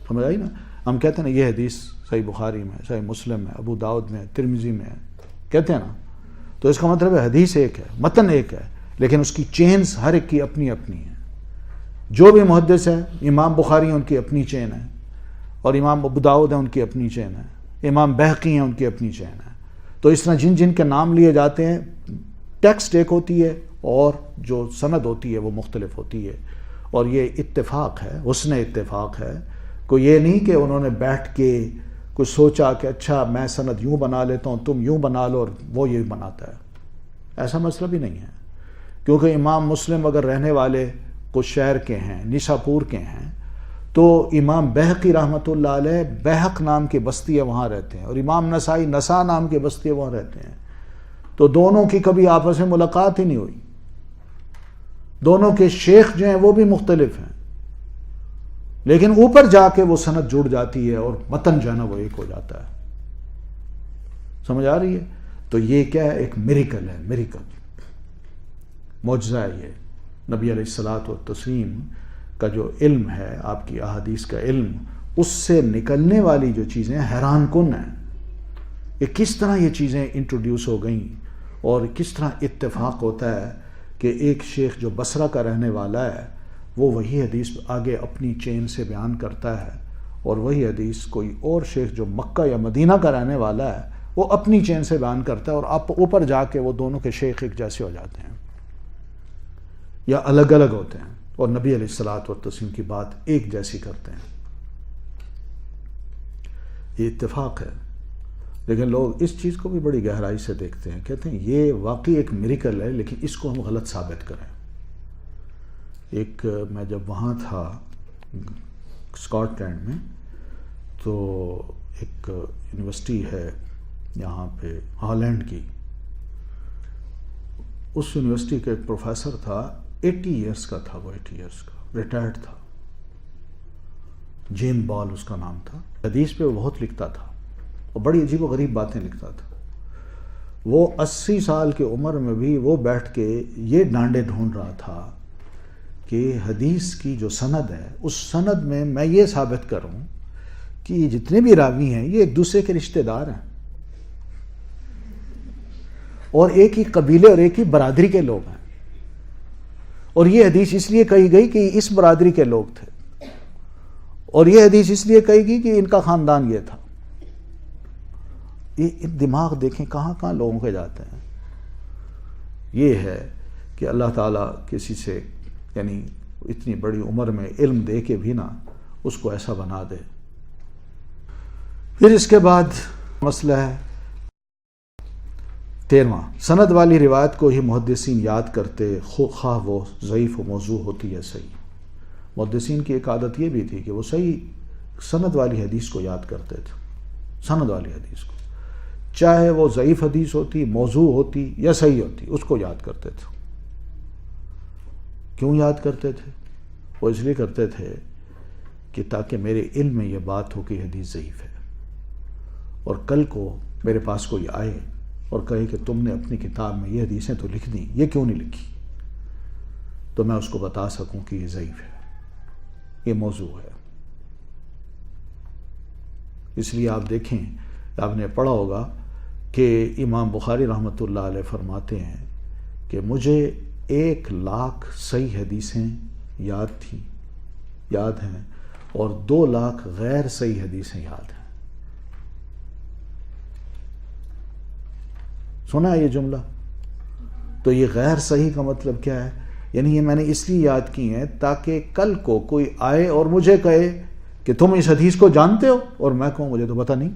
S2: سمجھ آئی نا؟ ہم کہتے ہیں نا یہ حدیث صحیح بخاری میں، صحیح مسلم میں، ابو داؤد میں، ترمذی میں کہتے ہیں نا، تو اس کا مطلب ہے حدیث ایک ہے، متن ایک ہے، لیکن اس کی چینز ہر ایک کی اپنی اپنی ہیں۔ جو بھی محدث ہے، امام بخاری ان کی اپنی چین ہے، اور امام ابو داؤد ہیں ان کی اپنی چین ہے، امام بہقی ہیں ان کی اپنی چین ہے۔ تو اس طرح جن جن کے نام لیے جاتے ہیں، ٹیکسٹ ایک ہوتی ہے اور جو سند ہوتی ہے وہ مختلف ہوتی ہے، اور یہ اتفاق ہے، حسن اتفاق ہے۔ کوئی یہ نہیں کہ انہوں نے بیٹھ کے کچھ سوچا کہ اچھا میں سند یوں بنا لیتا ہوں، تم یوں بنا لو، اور وہ یہ بناتا ہے، ایسا مسئلہ بھی نہیں ہے۔ کیونکہ امام مسلم اگر رہنے والے کچھ شہر کے ہیں، نیشاپور کے ہیں، تو امام بہقی رحمۃ اللہ علیہ بہق نام کی بستی ہے وہاں رہتے ہیں، اور امام نسائی نسا نام کی بستی ہے وہاں رہتے ہیں۔ تو دونوں کی کبھی آپس میں ملاقات ہی نہیں ہوئی، دونوں کے شیخ جو ہیں وہ بھی مختلف ہیں، لیکن اوپر جا کے وہ سند جڑ جاتی ہے اور متن جو ہے نا وہ ایک ہو جاتا ہے۔ سمجھ آ رہی ہے؟ تو یہ کیا ہے؟ ایک میریکل ہے، میریکل، معجزہ ہے یہ۔ نبی علیہ الصلاۃ والتسلیم کا جو علم ہے، آپ کی احادیث کا علم، اس سے نکلنے والی جو چیزیں حیران کن ہیں، کہ کس طرح یہ چیزیں انٹروڈیوس ہو گئیں اور کس طرح اتفاق ہوتا ہے کہ ایک شیخ جو بصرہ کا رہنے والا ہے وہ وہی حدیث آگے اپنی چین سے بیان کرتا ہے، اور وہی حدیث کوئی اور شیخ جو مکہ یا مدینہ کا رہنے والا ہے وہ اپنی چین سے بیان کرتا ہے، اور آپ اوپر جا کے وہ دونوں کے شیخ ایک جیسے ہو جاتے ہیں یا الگ الگ ہوتے ہیں، اور نبی علیہ الصلاۃ والتسلیم کی بات ایک جیسی کرتے ہیں۔ یہ اتفاق ہے، لیکن لوگ اس چیز کو بھی بڑی گہرائی سے دیکھتے ہیں، کہتے ہیں یہ واقعی ایک میریکل ہے، لیکن اس کو ہم غلط ثابت کریں۔ ایک میں جب وہاں تھا اسکاٹ لینڈ میں، تو ایک یونیورسٹی ہے یہاں پہ ہالینڈ کی، اس یونیورسٹی کا ایک پروفیسر تھا، 80 ایئرس کا تھا، وہ 80 ایئرس کا ریٹائرڈ تھا، جیم بال اس کا نام تھا۔ حدیث پہ وہ بہت لکھتا تھا اور بڑی عجیب و غریب باتیں لکھتا تھا۔ وہ 80 سال کی عمر میں بھی وہ بیٹھ کے یہ ڈانڈے ڈھونڈ رہا تھا کہ حدیث کی جو سند ہے، اس سند میں یہ ثابت کروں کہ یہ جتنے بھی راوی ہیں یہ ایک دوسرے کے رشتہ دار ہیں اور ایک ہی قبیلے اور ایک ہی برادری کے لوگ ہیں، اور یہ حدیث اس لیے کہی گئی کہ اس برادری کے لوگ تھے، اور یہ حدیث اس لیے کہی گئی کہ ان کا خاندان یہ تھا۔ یہ دماغ دیکھیں کہاں کہاں لوگوں کے جاتے ہیں۔ یہ ہے کہ اللہ تعالیٰ کسی سے یعنی اتنی بڑی عمر میں علم دے کے بھی نہ اس کو ایسا بنا دے۔ پھر اس کے بعد مسئلہ ہے 13واں، سند والی روایت کو ہی محدثین یاد کرتے، خواہ وہ ضعیف و موضوع ہوتی ہے صحیح۔ محدثین کی ایک عادت یہ بھی تھی کہ وہ صحیح سند والی حدیث کو یاد کرتے تھے، سند والی حدیث کو، چاہے وہ ضعیف حدیث ہوتی، موضوع ہوتی یا صحیح ہوتی، اس کو یاد کرتے تھے۔ کیوں یاد کرتے تھے؟ وہ اس لیے کرتے تھے کہ تاکہ میرے علم میں یہ بات ہو کہ حدیث ضعیف ہے، اور کل کو میرے پاس کوئی آئے اور کہے کہ تم نے اپنی کتاب میں یہ حدیثیں تو لکھ دیں، یہ کیوں نہیں لکھی، تو میں اس کو بتا سکوں کہ یہ ضعیف ہے، یہ موضوع ہے۔ اس لیے آپ دیکھیں، آپ نے پڑھا ہوگا کہ امام بخاری رحمۃ اللہ علیہ فرماتے ہیں کہ مجھے 1,00,000 صحیح حدیثیں یاد ہیں اور 2,00,000 غیر صحیح حدیثیں یاد ہیں۔ سنا ہے یہ جملہ؟ تو یہ غیر صحیح کا مطلب کیا ہے؟ یعنی یہ میں نے اس لیے یاد کی ہیں تاکہ کل کو کوئی آئے اور مجھے کہے کہ تم اس حدیث کو جانتے ہو، اور میں کہوں مجھے تو پتہ نہیں،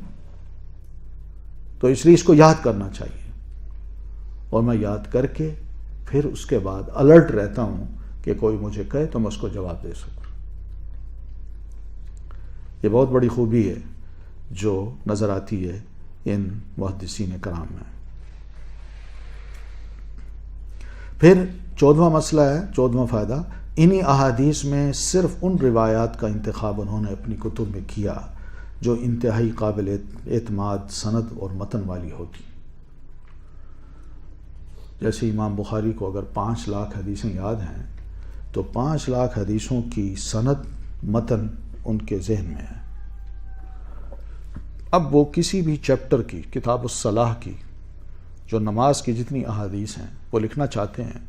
S2: تو اس لیے اس کو یاد کرنا چاہیے، اور میں یاد کر کے پھر اس کے بعد الرٹ رہتا ہوں کہ کوئی مجھے کہے تو میں اس کو جواب دے سکوں۔ یہ بہت بڑی خوبی ہے جو نظر آتی ہے ان محدثین کرام میں۔ پھر 14واں مسئلہ ہے، 14واں فائدہ، انہی احادیث میں صرف ان روایات کا انتخاب انہوں نے اپنی کتب میں کیا جو انتہائی قابل اعتماد سند اور متن والی ہوتی۔ جیسے امام بخاری کو اگر 5,00,000 حدیثیں یاد ہیں تو 5,00,000 حدیثوں کی سند متن ان کے ذہن میں ہے۔ اب وہ کسی بھی چیپٹر کی، کتاب الصلاح کی، جو نماز کی جتنی احادیث ہیں وہ لکھنا چاہتے ہیں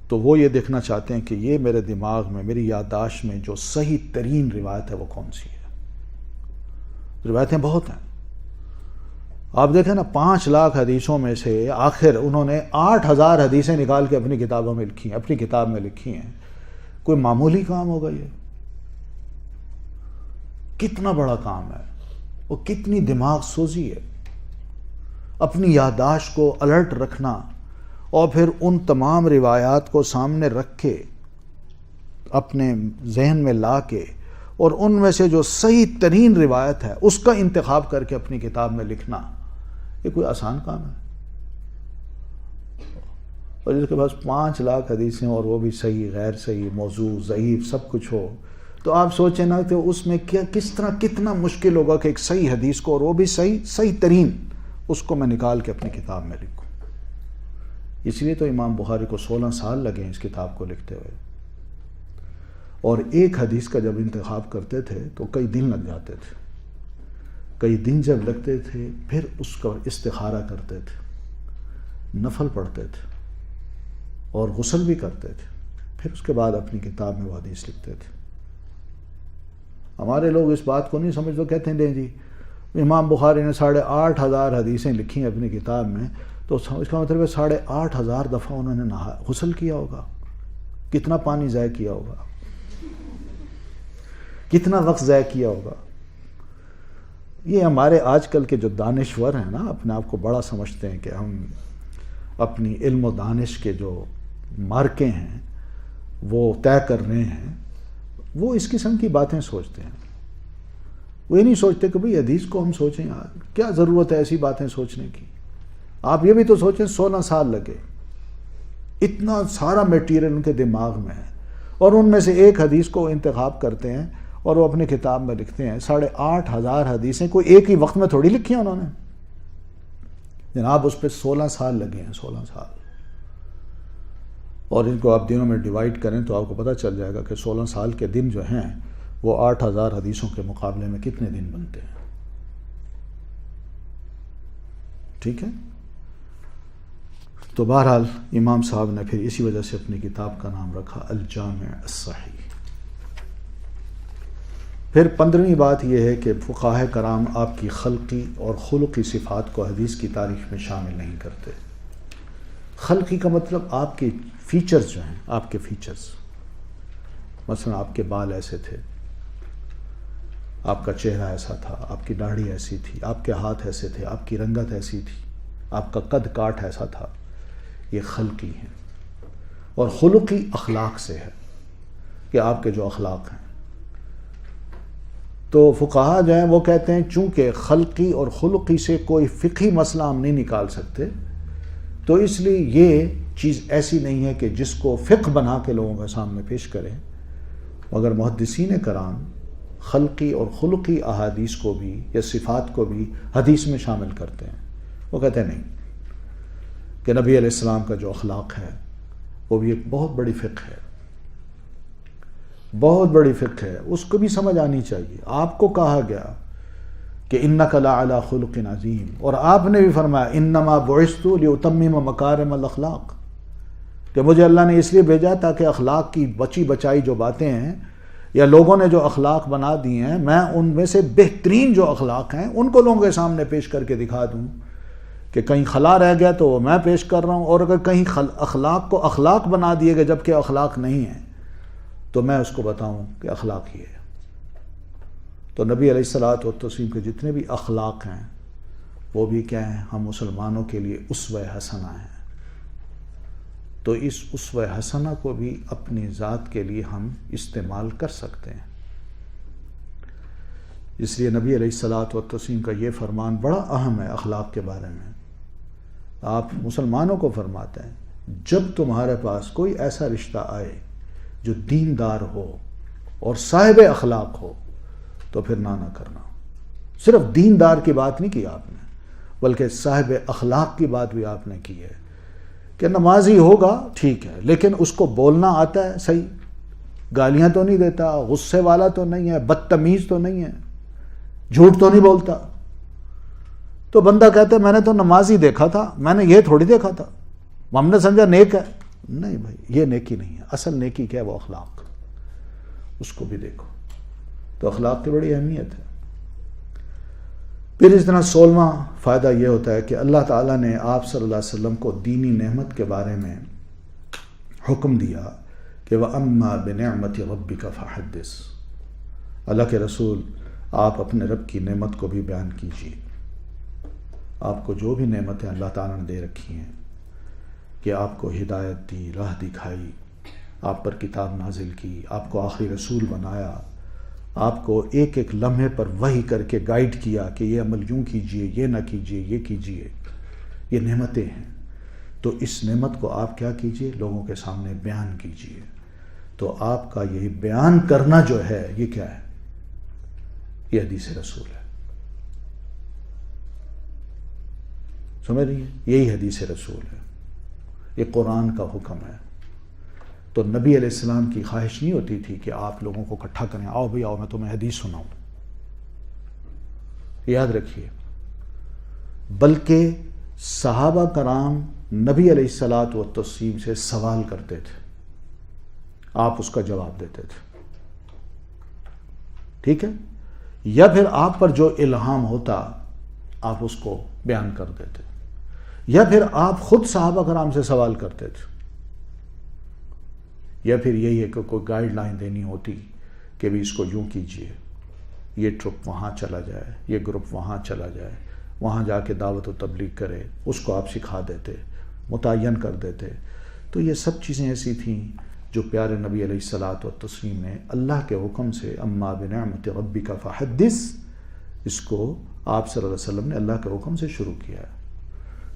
S2: تو وہ یہ دیکھنا چاہتے ہیں کہ یہ میرے دماغ میں، میری یادداشت میں جو صحیح ترین روایت ہے وہ کون سی ہے۔ روایتیں بہت ہیں، آپ دیکھیں نا، 5,00,000 حدیثوں میں سے آخر انہوں نے 8,000 حدیثیں نکال کے اپنی کتابوں میں لکھی ہیں، اپنی کتاب میں لکھی ہیں۔ کوئی معمولی کام ہوگا یہ؟ کتنا بڑا کام ہے، وہ کتنی دماغ سوزی ہے، اپنی یادداشت کو الرٹ رکھنا اور پھر ان تمام روایات کو سامنے رکھ کے اپنے ذہن میں لا کے اور ان میں سے جو صحیح ترین روایت ہے اس کا انتخاب کر کے اپنی کتاب میں لکھنا، یہ کوئی آسان کام ہے؟ اور جس کے پاس 5,00,000 حدیثیں اور وہ بھی صحیح، غیر صحیح، موضوع، ضعیف، سب کچھ ہو، تو آپ سوچیں نا کہ اس میں کس طرح کتنا مشکل ہوگا کہ ایک صحیح حدیث کو، اور وہ بھی صحیح ترین، اس کو میں نکال کے اپنی کتاب میں لکھوں۔ اس لیے تو امام بخاری کو 16 سال لگے اس کتاب کو لکھتے ہوئے، اور ایک حدیث کا جب انتخاب کرتے تھے تو کئی دن لگ جاتے تھے۔ کئی دن جب لگتے تھے پھر اس کا استخارہ کرتے تھے، نفل پڑھتے تھے اور غسل بھی کرتے تھے، پھر اس کے بعد اپنی کتاب میں وہ حدیث لکھتے تھے۔ ہمارے لوگ اس بات کو نہیں سمجھتے، کہتے ہیں نہیں جی امام بخاری نے 8,500 حدیثیں لکھی ہیں اپنی کتاب میں، تو اس کا مطلب ہے 8,500 دفعہ انہوں نے غسل کیا ہوگا، کتنا پانی ضائع کیا ہوگا، کتنا وقت ضائع کیا ہوگا۔ یہ ہمارے آج کل کے جو دانشور ہیں نا، اپنے آپ کو بڑا سمجھتے ہیں کہ ہم اپنی علم و دانش کے جو مارکے ہیں وہ طے کر رہے ہیں، وہ اس قسم کی باتیں سوچتے ہیں۔ وہ یہ نہیں سوچتے کہ بھئی حدیث کو ہم سوچیں، کیا ضرورت ہے ایسی باتیں سوچنے کی۔ آپ یہ بھی تو سوچیں 16 سال لگے، اتنا سارا میٹیریل ان کے دماغ میں ہے، اور ان میں سے ایک حدیث کو انتخاب کرتے ہیں اور وہ اپنی کتاب میں لکھتے ہیں۔ 8,500 حدیثیں کوئی ایک ہی وقت میں تھوڑی لکھی ہیں انہوں نے، جناب اس پہ 16 سال لگے ہیں، 16 سال۔ اور ان کو آپ دنوں میں ڈیوائیڈ کریں تو آپ کو پتہ چل جائے گا کہ 16 سال کے دن جو ہیں وہ 8,000 حدیثوں کے مقابلے میں کتنے دن بنتے ہیں۔ ٹھیک ہے؟ تو بہرحال امام صاحب نے پھر اسی وجہ سے اپنی کتاب کا نام رکھا الجامع الصحیح۔ پھر 15ویں بات یہ ہے کہ فقہاء کرام آپ کی خلقی اور خلقی صفات کو حدیث کی تاریخ میں شامل نہیں کرتے۔ خلقی کا مطلب آپ کے فیچرز جو ہیں، آپ کے فیچرز، مثلا آپ کے بال ایسے تھے، آپ کا چہرہ ایسا تھا، آپ کی داڑھی ایسی تھی، آپ کے ہاتھ ایسے تھے، آپ کی رنگت ایسی تھی، آپ کا قد کاٹ ایسا تھا، یہ خلقی ہیں۔ اور خلقی اخلاق سے ہے کہ آپ کے جو اخلاق ہیں۔ تو فقہاء جو ہیں وہ کہتے ہیں چونکہ خلقی اور خلقی سے کوئی فقہی مسئلہ ہم نہیں نکال سکتے، تو اس لیے یہ چیز ایسی نہیں ہے کہ جس کو فقہ بنا کے لوگوں کے سامنے پیش کریں، مگر محدثین کرام خلقی اور خلقی احادیث کو بھی یا صفات کو بھی حدیث میں شامل کرتے ہیں. وہ کہتے ہیں نہیں، کہ نبی علیہ السلام کا جو اخلاق ہے وہ بھی ایک بہت بڑی فقہ ہے، بہت بڑی فقہ ہے، اس کو بھی سمجھ آنی چاہیے. آپ کو کہا گیا کہ انک لعلی خلق عظیم، اور آپ نے بھی فرمایا انما بعثت لاتمم مکارم الاخلاق، کہ مجھے اللہ نے اس لیے بھیجا تاکہ اخلاق کی بچی بچائی جو باتیں ہیں یا لوگوں نے جو اخلاق بنا دی ہیں، میں ان میں سے بہترین جو اخلاق ہیں ان کو لوگوں کے سامنے پیش کر کے دکھا دوں. کہ کہیں خلا رہ گیا تو وہ میں پیش کر رہا ہوں، اور اگر کہیں اخلاق کو اخلاق بنا دیے گئے جبکہ اخلاق نہیں ہیں تو میں اس کو بتاؤں کہ اخلاق ہی ہے. تو نبی علیہ الصلوۃ والتسلیم کے جتنے بھی اخلاق ہیں وہ بھی کیا ہیں؟ ہم مسلمانوں کے لیے اسوہ حسنہ ہیں. تو اس اسوہ حسنہ کو بھی اپنی ذات کے لیے ہم استعمال کر سکتے ہیں. اس لیے نبی علیہ الصلوۃ والتسلیم کا یہ فرمان بڑا اہم ہے اخلاق کے بارے میں. آپ مسلمانوں کو فرماتے ہیں جب تمہارے پاس کوئی ایسا رشتہ آئے جو دیندار ہو اور صاحب اخلاق ہو تو پھر نہ کرنا. صرف دیندار کی بات نہیں کی آپ نے، بلکہ صاحب اخلاق کی بات بھی آپ نے کی ہے کہ نمازی ہوگا ٹھیک ہے لیکن اس کو بولنا آتا ہے صحیح، گالیاں تو نہیں دیتا، غصے والا تو نہیں ہے، بدتمیز تو نہیں ہے، جھوٹ تو نہیں بولتا. تو بندہ کہتا ہے میں نے تو نمازی دیکھا تھا، میں نے یہ تھوڑی دیکھا تھا، ہم نے سمجھا نیک ہے. نہیں بھائی، یہ نیکی نہیں ہے. اصل نیکی کیا ہے؟ وہ اخلاق، اس کو بھی دیکھو. تو اخلاق کی بڑی اہمیت ہے. پھر اس طرح 16واں فائدہ یہ ہوتا ہے کہ اللہ تعالیٰ نے آپ صلی اللہ علیہ وسلم کو دینی نعمت کے بارے میں حکم دیا کہ وَأَمَّا بِنِعْمَةِ رَبِّكَ فَحَدِّثْ. اللہ کے رسول آپ اپنے رب کی نعمت کو بھی بیان کیجیے. آپ کو جو بھی نعمتیں اللہ تعالیٰ نے دے رکھی ہیں کہ آپ کو ہدایت دی، راہ دکھائی، آپ پر کتاب نازل کی، آپ کو آخری رسول بنایا، آپ کو ایک ایک لمحے پر وحی کر کے گائیڈ کیا کہ یہ عمل یوں کیجئے، یہ نہ کیجئے، یہ کیجئے، یہ نعمتیں ہیں. تو اس نعمت کو آپ کیا کیجئے؟ لوگوں کے سامنے بیان کیجئے. تو آپ کا یہی بیان کرنا جو ہے یہ کیا ہے؟ یہ حدیث رسول ہے. سمجھ رہی ہیں؟ یہی حدیث رسول ہے، یہ قرآن کا حکم ہے. تو نبی علیہ السلام کی خواہش نہیں ہوتی تھی کہ آپ لوگوں کو اکٹھا کریں، آؤ بھائی آؤ میں تمہیں حدیث سناؤں. یاد رکھیے، بلکہ صحابہ کرام نبی علیہ الصلوۃ والتسلیم سے سوال کرتے تھے، آپ اس کا جواب دیتے تھے. ٹھیک ہے؟ یا پھر آپ پر جو الہام ہوتا آپ اس کو بیان کر دیتے، یا پھر آپ خود صحابہ کرام سے سوال کرتے تھے، یا پھر یہی ہے کہ کوئی گائیڈ لائن دینی ہوتی کہ بھی اس کو یوں کیجئے، یہ ٹرپ وہاں چلا جائے، یہ گروپ وہاں چلا جائے، وہاں جا کے دعوت و تبلیغ کرے، اس کو آپ سکھا دیتے، متعین کر دیتے. تو یہ سب چیزیں ایسی تھیں جو پیارے نبی علیہ الصلوۃ والتسلیم نے اللہ کے حکم سے اما بنعمت ربک فحدث، اس کو آپ صلی اللہ علیہ وسلم نے اللہ کے حکم سے شروع کیا ہے.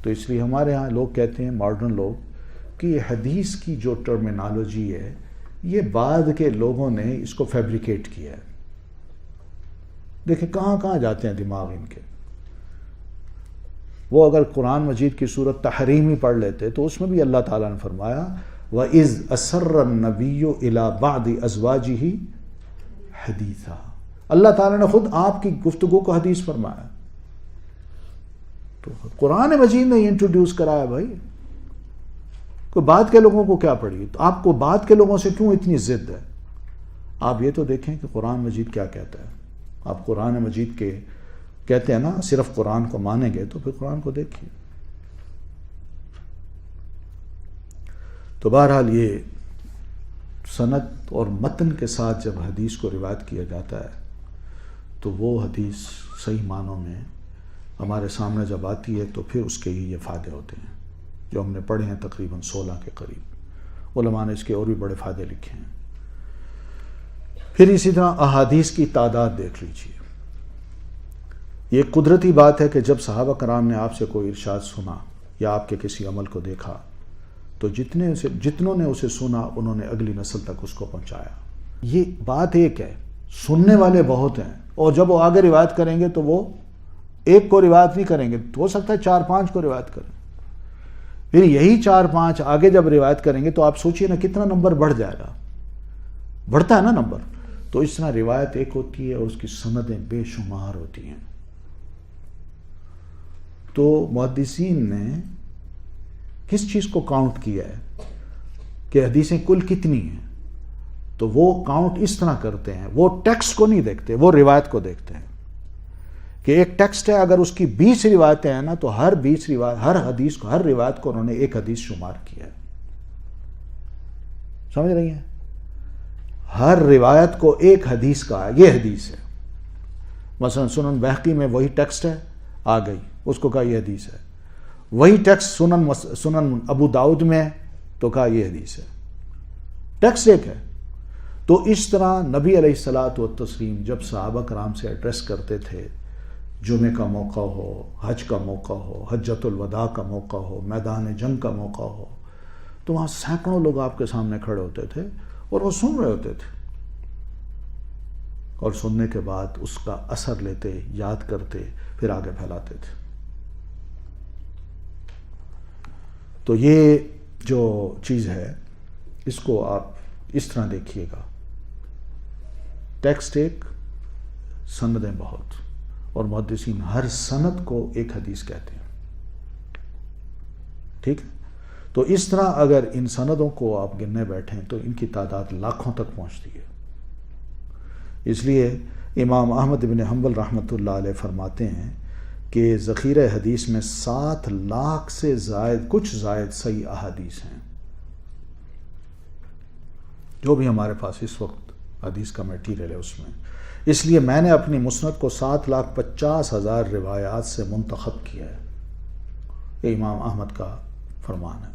S2: تو اس لیے ہمارے ہاں لوگ کہتے ہیں، ماڈرن لوگ، کہ یہ حدیث کی جو ٹرمینالوجی ہے یہ بعد کے لوگوں نے اس کو فیبریکیٹ کیا ہے. دیکھیں کہاں کہاں جاتے ہیں دماغ ان کے. وہ اگر قرآن مجید کی سورت تحریم ہی پڑھ لیتے تو اس میں بھی اللہ تعالیٰ نے فرمایا وَإِذْ أَسَرَّ النَّبِيُّ إِلَى بَعْضِ أَزْوَاجِهِ حَدِيثًا. اللہ تعالیٰ نے خود آپ کی گفتگو کو حدیث فرمایا. تو قرآن مجید نے انٹروڈیوس کرایا. بھائی کوئی بعد کے لوگوں کو کیا پڑی؟ تو آپ کو بعد کے لوگوں سے کیوں اتنی ضد ہے؟ آپ یہ تو دیکھیں کہ قرآن مجید کیا کہتا ہے. آپ قرآن مجید کے کہتے ہیں نا صرف قرآن کو مانیں گے تو پھر قرآن کو دیکھیے. تو بہرحال یہ سند اور متن کے ساتھ جب حدیث کو روایت کیا جاتا ہے تو وہ حدیث صحیح معنوں میں ہمارے سامنے جب آتی ہے تو پھر اس کے ہی یہ فائدے ہوتے ہیں جو ہم نے پڑھے ہیں تقریباً 16 کے قریب. علماء نے اس کے اور بھی بڑے فائدے لکھے ہیں. پھر اسی طرح احادیث کی تعداد دیکھ لیجیے. یہ قدرتی بات ہے کہ جب صحابہ کرام نے آپ سے کوئی ارشاد سنا یا آپ کے کسی عمل کو دیکھا تو جتنوں نے اسے سنا انہوں نے اگلی نسل تک اس کو پہنچایا. یہ بات ایک ہے، سننے والے بہت ہیں، اور جب وہ آگے روایت کریں گے تو وہ ایک کو روایت نہیں کریں گے، تو ہو سکتا ہے 4-5 کو روایت کریں، پھر یہی 4-5 آگے جب روایت کریں گے تو آپ سوچئے نا کتنا نمبر بڑھ جائے گا، بڑھتا ہے نا نمبر. تو اس طرح روایت ایک ہوتی ہے اور اس کی سندیں بے شمار ہوتی ہیں. تو محدثین نے کس چیز کو کاؤنٹ کیا ہے کہ حدیثیں کل کتنی ہیں؟ تو وہ کاؤنٹ اس طرح کرتے ہیں، وہ ٹیکسٹ کو نہیں دیکھتے، وہ روایت کو دیکھتے ہیں کہ ایک ٹیکسٹ ہے، اگر اس کی 20 روایتیں ہیں نا تو ہر 20 روایت، ہر حدیث کو، ہر روایت کو انہوں نے ایک حدیث شمار کیا ہے. سمجھ رہی ہیں؟ ہر روایت کو ایک حدیث کا ہے، یہ حدیث ہے. مثلا سنن بہقی میں وہی ٹیکسٹ ہے، آ گئی، اس کو کہا یہ حدیث ہے. وہی ٹیکسٹ سنن ابو داؤد میں تو کہا یہ حدیث ہے. ٹیکسٹ ایک ہے. تو اس طرح نبی علیہ الصلاۃ والتسلیم جب صحابہ کرام سے ایڈریس کرتے تھے، جمعے کا موقع ہو، حج کا موقع ہو، حجۃ الوداع کا موقع ہو، میدان جنگ کا موقع ہو، تو وہاں سینکڑوں لوگ آپ کے سامنے کھڑے ہوتے تھے اور وہ سن رہے ہوتے تھے، اور سننے کے بعد اس کا اثر لیتے، یاد کرتے، پھر آگے پھیلاتے تھے. تو یہ جو چیز ہے اس کو آپ اس طرح دیکھیے گا، ٹیکسٹ ایک، سندیں بہت، اور محدثین ہر سند کو ایک حدیث کہتے ہیں. ٹھیک ہے؟ تو اس طرح اگر ان سندوں کو آپ گننے بیٹھیں تو ان کی تعداد لاکھوں تک پہنچتی ہے. اس لیے امام احمد بن حنبل رحمۃ اللہ علیہ فرماتے ہیں کہ ذخیرہ حدیث میں 7 لاکھ سے زائد، کچھ زائد صحیح احادیث ہیں. جو بھی ہمارے پاس اس وقت حدیث کا میٹیریل ہے اس میں. اس لیے میں نے اپنی مسند کو 7,50,000 روایات سے منتخب کیا ہے. یہ امام احمد کا فرمان ہے.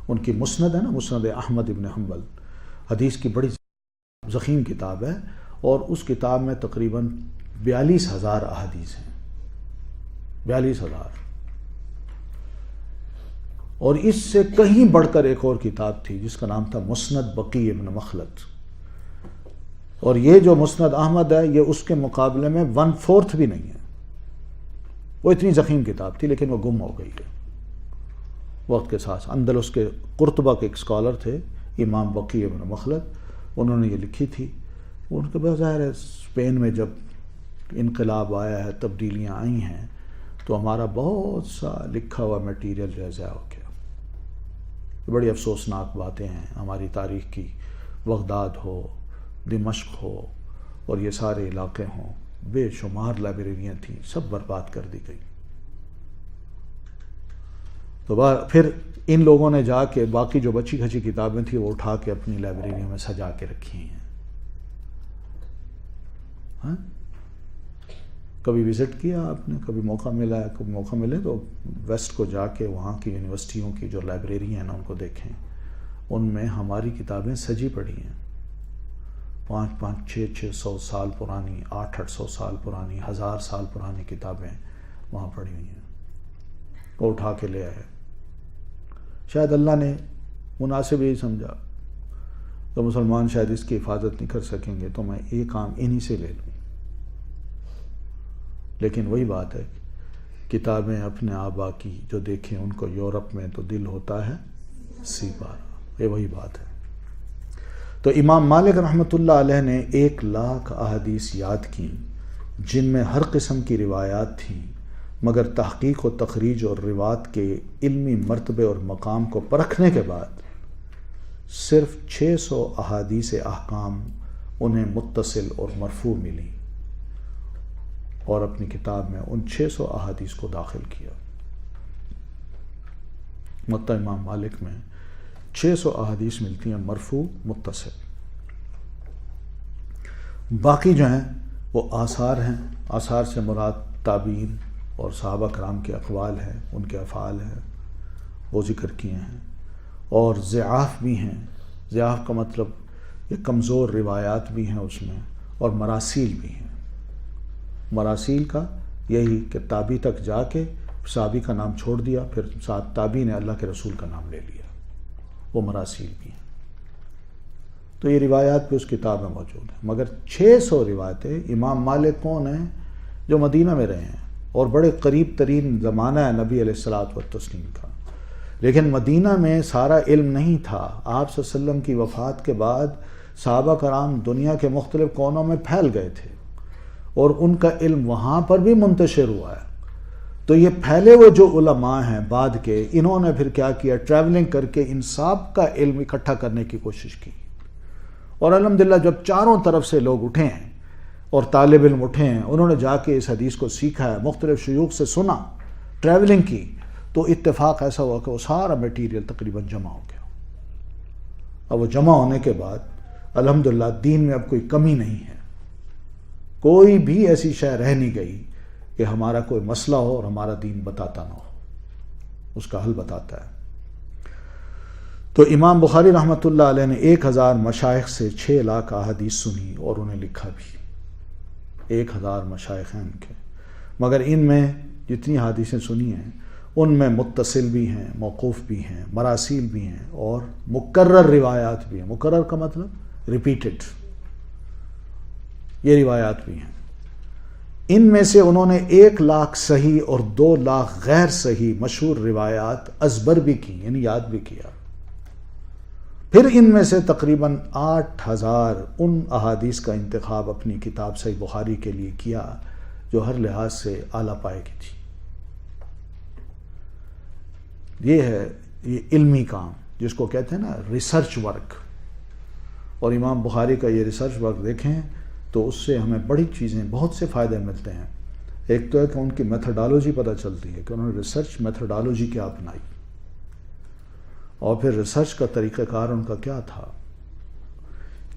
S2: ان کی مسند ہے نا، مسند احمد ابن حنبل، حدیث کی بڑی ضخیم کتاب ہے، اور اس کتاب میں تقریباً 42,000 احادیث ہیں. 42,000. اور اس سے کہیں بڑھ کر ایک اور کتاب تھی جس کا نام تھا مسند بقی ابن مخلد، اور یہ جو مسند احمد ہے یہ اس کے مقابلے میں 1/4 بھی نہیں ہے. وہ اتنی ضخیم کتاب تھی لیکن وہ گم ہو گئی ہے وقت کے ساتھ. اندلس کے قرطبہ کے ایک اسکالر تھے امام بقی ابن مخلد، انہوں نے یہ لکھی تھی. ان کے بظاہر ہے اسپین میں جب انقلاب آیا ہے، تبدیلیاں آئی ہیں، تو ہمارا بہت سا لکھا ہوا میٹیریل جو ہے ضائع ہو گیا. بڑی افسوسناک باتیں ہیں ہماری تاریخ کی. بغداد ہو، دمشق ہو، اور یہ سارے علاقے ہوں، بے شمار لائبریریاں تھیں، سب برباد کر دی گئی. تو پھر ان لوگوں نے جا کے باقی جو بچی کھچی کتابیں تھیں وہ اٹھا کے اپنی لائبریریوں میں سجا کے رکھی ہیں. ہاں، کبھی وزٹ کیا آپ نے؟ کبھی موقع ملا ہے؟ کبھی موقع ملے تو ویسٹ کو جا کے وہاں کی یونیورسٹیوں کی جو لائبریری ہیں نا ان کو دیکھیں. ان میں ہماری کتابیں سجی پڑی ہیں، 500 600 سال پرانی، 800 سال پرانی، 1000 سال پرانی کتابیں وہاں پڑی ہوئی ہیں. وہ اٹھا کے لے آئے. شاید اللہ نے مناسب یہی سمجھا تو مسلمان شاید اس کی حفاظت نہیں کر سکیں گے تو میں یہ کام انہی سے لے لوں. لیکن وہی بات ہے، کتابیں اپنے آبا کی جو دیکھیں ان کو یورپ میں تو دل ہوتا ہے سیپارا. یہ وہی بات ہے. تو امام مالک رحمۃ اللہ علیہ نے 1,00,000 احادیث یاد کی جن میں ہر قسم کی روایات تھیں، مگر تحقیق و تخریج اور روایت کے علمی مرتبے اور مقام کو پرکھنے کے بعد صرف 600 احادیث احکام انہیں متصل اور مرفوع ملی، اور اپنی کتاب میں ان 600 احادیث کو داخل کیا. موطا امام مالک میں 600 احادیث ملتی ہیں مرفوع متصل. باقی جو ہیں وہ آثار ہیں. آثار سے مراد تابعین اور صحابہ کرام کے اقوال ہیں، ان کے افعال ہیں، وہ ذکر کیے ہیں. اور ضعاف بھی ہیں. ضعاف کا مطلب یہ کمزور روایات بھی ہیں اس میں، اور مراسیل بھی ہیں. مراسیل کا یہی کہ تابعی تک جا کے صحابی کا نام چھوڑ دیا، پھر تابعی نے اللہ کے رسول کا نام لے لیا، وہ مراسیل بھی ہیں. تو یہ روایات بھی اس کتاب میں موجود ہیں، مگر 600 روایتیں امام مالک کون ہیں؟ جو مدینہ میں رہے ہیں اور بڑے قریب ترین زمانہ ہے نبی علیہ الصلوۃ والتسلیم کا، لیکن مدینہ میں سارا علم نہیں تھا۔ آپ صلی اللہ علیہ وسلم کی وفات کے بعد صحابہ کرام دنیا کے مختلف کونوں میں پھیل گئے تھے اور ان کا علم وہاں پر بھی منتشر ہوا ہے۔ تو یہ پھیلے ہوئے جو علماء ہیں بعد کے، انہوں نے پھر کیا کیا؟ ٹریولنگ کر کے ان سب کا علم اکٹھا کرنے کی کوشش کی، اور الحمدللہ جب چاروں طرف سے لوگ اٹھے ہیں اور طالب علم اٹھے ہیں، انہوں نے جا کے اس حدیث کو سیکھا ہے، مختلف شیوخ سے سنا، ٹریولنگ کی، تو اتفاق ایسا ہوا کہ وہ سارا میٹیریل تقریباً جمع ہو گیا۔ اب وہ جمع ہونے کے بعد الحمدللہ دین میں اب کوئی کمی نہیں ہے، کوئی بھی ایسی شے رہ نہیں گئی کہ ہمارا کوئی مسئلہ ہو اور ہمارا دین بتاتا نہ ہو، اس کا حل بتاتا ہے۔ تو امام بخاری رحمۃ اللہ علیہ نے 1000 مشائخ سے 6 لاکھ احادیث سنی اور انہیں لکھا بھی۔ 1000 مشائخ ہیں ان کے، مگر ان میں جتنی حدیثیں سنی ہیں ان میں متصل بھی ہیں، موقوف بھی ہیں، مراسیل بھی ہیں اور مکرر روایات بھی ہیں۔ مکرر کا مطلب ریپیٹڈ، یہ روایات بھی ہیں۔ ان میں سے انہوں نے 1 لاکھ صحیح اور 2 لاکھ غیر صحیح مشہور روایات ازبر بھی کی، یعنی یاد بھی کیا۔ پھر ان میں سے تقریباً 8000 ان احادیث کا انتخاب اپنی کتاب صحیح بخاری کے لیے کیا جو ہر لحاظ سے اعلیٰ پائے کی تھی۔ یہ ہے یہ علمی کام جس کو کہتے ہیں نا ریسرچ ورک، اور امام بخاری کا یہ ریسرچ ورک دیکھیں تو اس سے ہمیں بڑی چیزیں، بہت سے فائدے ملتے ہیں۔ ایک تو ہے کہ ان کی میتھڈالوجی پتہ چلتی ہے کہ انہوں نے ریسرچ میتھڈالوجی کیا اپنائی، اور پھر ریسرچ کا طریقہ کار ان کا کیا تھا،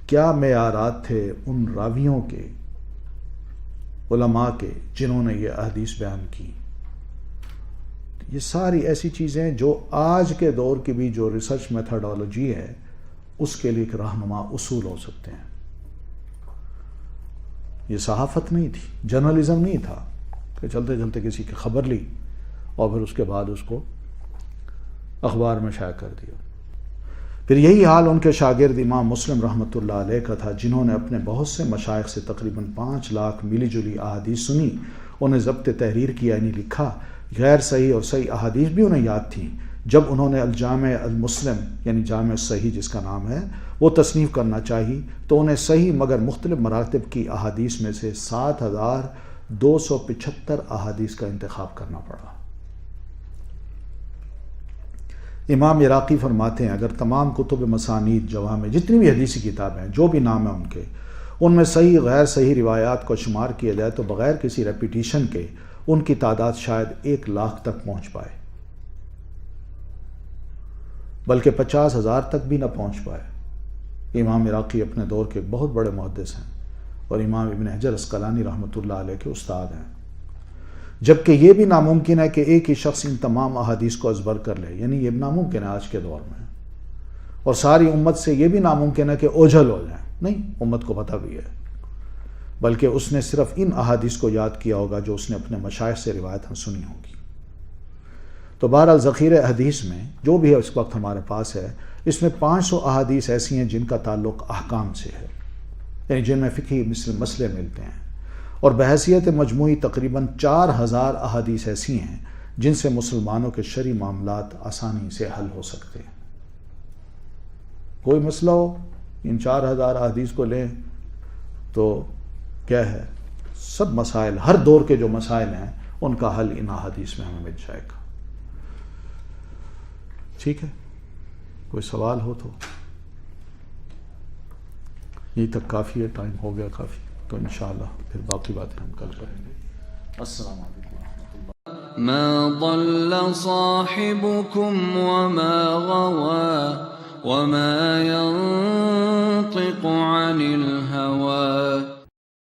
S2: کیا معیارات تھے ان راویوں کے، علماء کے جنہوں نے یہ احادیث بیان کی۔ یہ ساری ایسی چیزیں جو آج کے دور کی بھی جو ریسرچ میتھڈالوجی ہے اس کے لیے ایک رہنما اصول ہو سکتے ہیں۔ یہ صحافت نہیں تھی، جرنلزم نہیں تھا کہ چلتے چلتے کسی کی خبر لی اور پھر اس کے بعد اس کو اخبار میں شائع کر دیا۔ پھر یہی حال ان کے شاگرد امام مسلم رحمۃ اللہ علیہ کا تھا، جنہوں نے اپنے بہت سے مشائخ سے تقریباً 5 لاکھ ملی جلی احادیث سنی، انہیں ضبط تحریر کیا، یعنی لکھا۔ غیر صحیح اور صحیح احادیث بھی انہیں یاد تھیں۔ جب انہوں نے الجامع المسلم یعنی جامع صحیح جس کا نام ہے وہ تصنیف کرنا چاہی تو انہیں صحیح مگر مختلف مراتب کی احادیث میں سے 7275 احادیث کا انتخاب کرنا پڑا۔ امام عراقی فرماتے ہیں اگر تمام کتب مسانید جوامع جتنی بھی حدیثی کتابیں ہیں جو بھی نام ہیں ان کے، ان میں صحیح غیر صحیح روایات کو شمار کیا جائے تو بغیر کسی ریپیٹیشن کے ان کی تعداد شاید 1 لاکھ تک پہنچ پائے، بلکہ 50,000 تک بھی نہ پہنچ پائے۔ امام عراقی اپنے دور کے بہت بڑے محدث ہیں اور امام ابن حجر عسقلانی رحمۃ اللہ علیہ کے استاد ہیں، جبکہ یہ بھی ناممکن ہے کہ ایک ہی شخص ان تمام احادیث کو ازبر کر لے، یعنی یہ ناممکن ہے آج کے دور میں، اور ساری امت سے یہ بھی ناممکن ہے کہ اوجھل ہو جائیں، نہیں، امت کو پتہ بھی ہے، بلکہ اس نے صرف ان احادیث کو یاد کیا ہوگا جو اس نے اپنے مشائخ سے روایت سنی ہوگی۔ تو بہرحال ذخیرہ حدیث میں جو بھی اس وقت ہمارے پاس ہے، اس میں 500 احادیث ایسی ہیں جن کا تعلق احکام سے ہے، یعنی جن میں فقہی مسئلے ملتے ہیں، اور بحیثیت مجموعی تقریباً 4000 احادیث ایسی ہیں جن سے مسلمانوں کے شرعی معاملات آسانی سے حل ہو سکتے ہیں۔ کوئی مسئلہ ہو ان 4000 احادیث کو لیں تو کیا ہے، سب مسائل، ہر دور کے جو مسائل ہیں ان کا حل ان احادیث میں ہمیں مل جائے گا۔ ٹھیک ہے، کوئی سوال ہو تو یہی تک کافی ہے، ٹائم ہو گیا کافی، تو انشاءاللہ پھر باقی باتیں ہم کل کریں گے۔ السلام علیکم ورحمۃ اللہ۔
S1: ما ضل صاحبكم وما غوى وما ينطق عن الهوى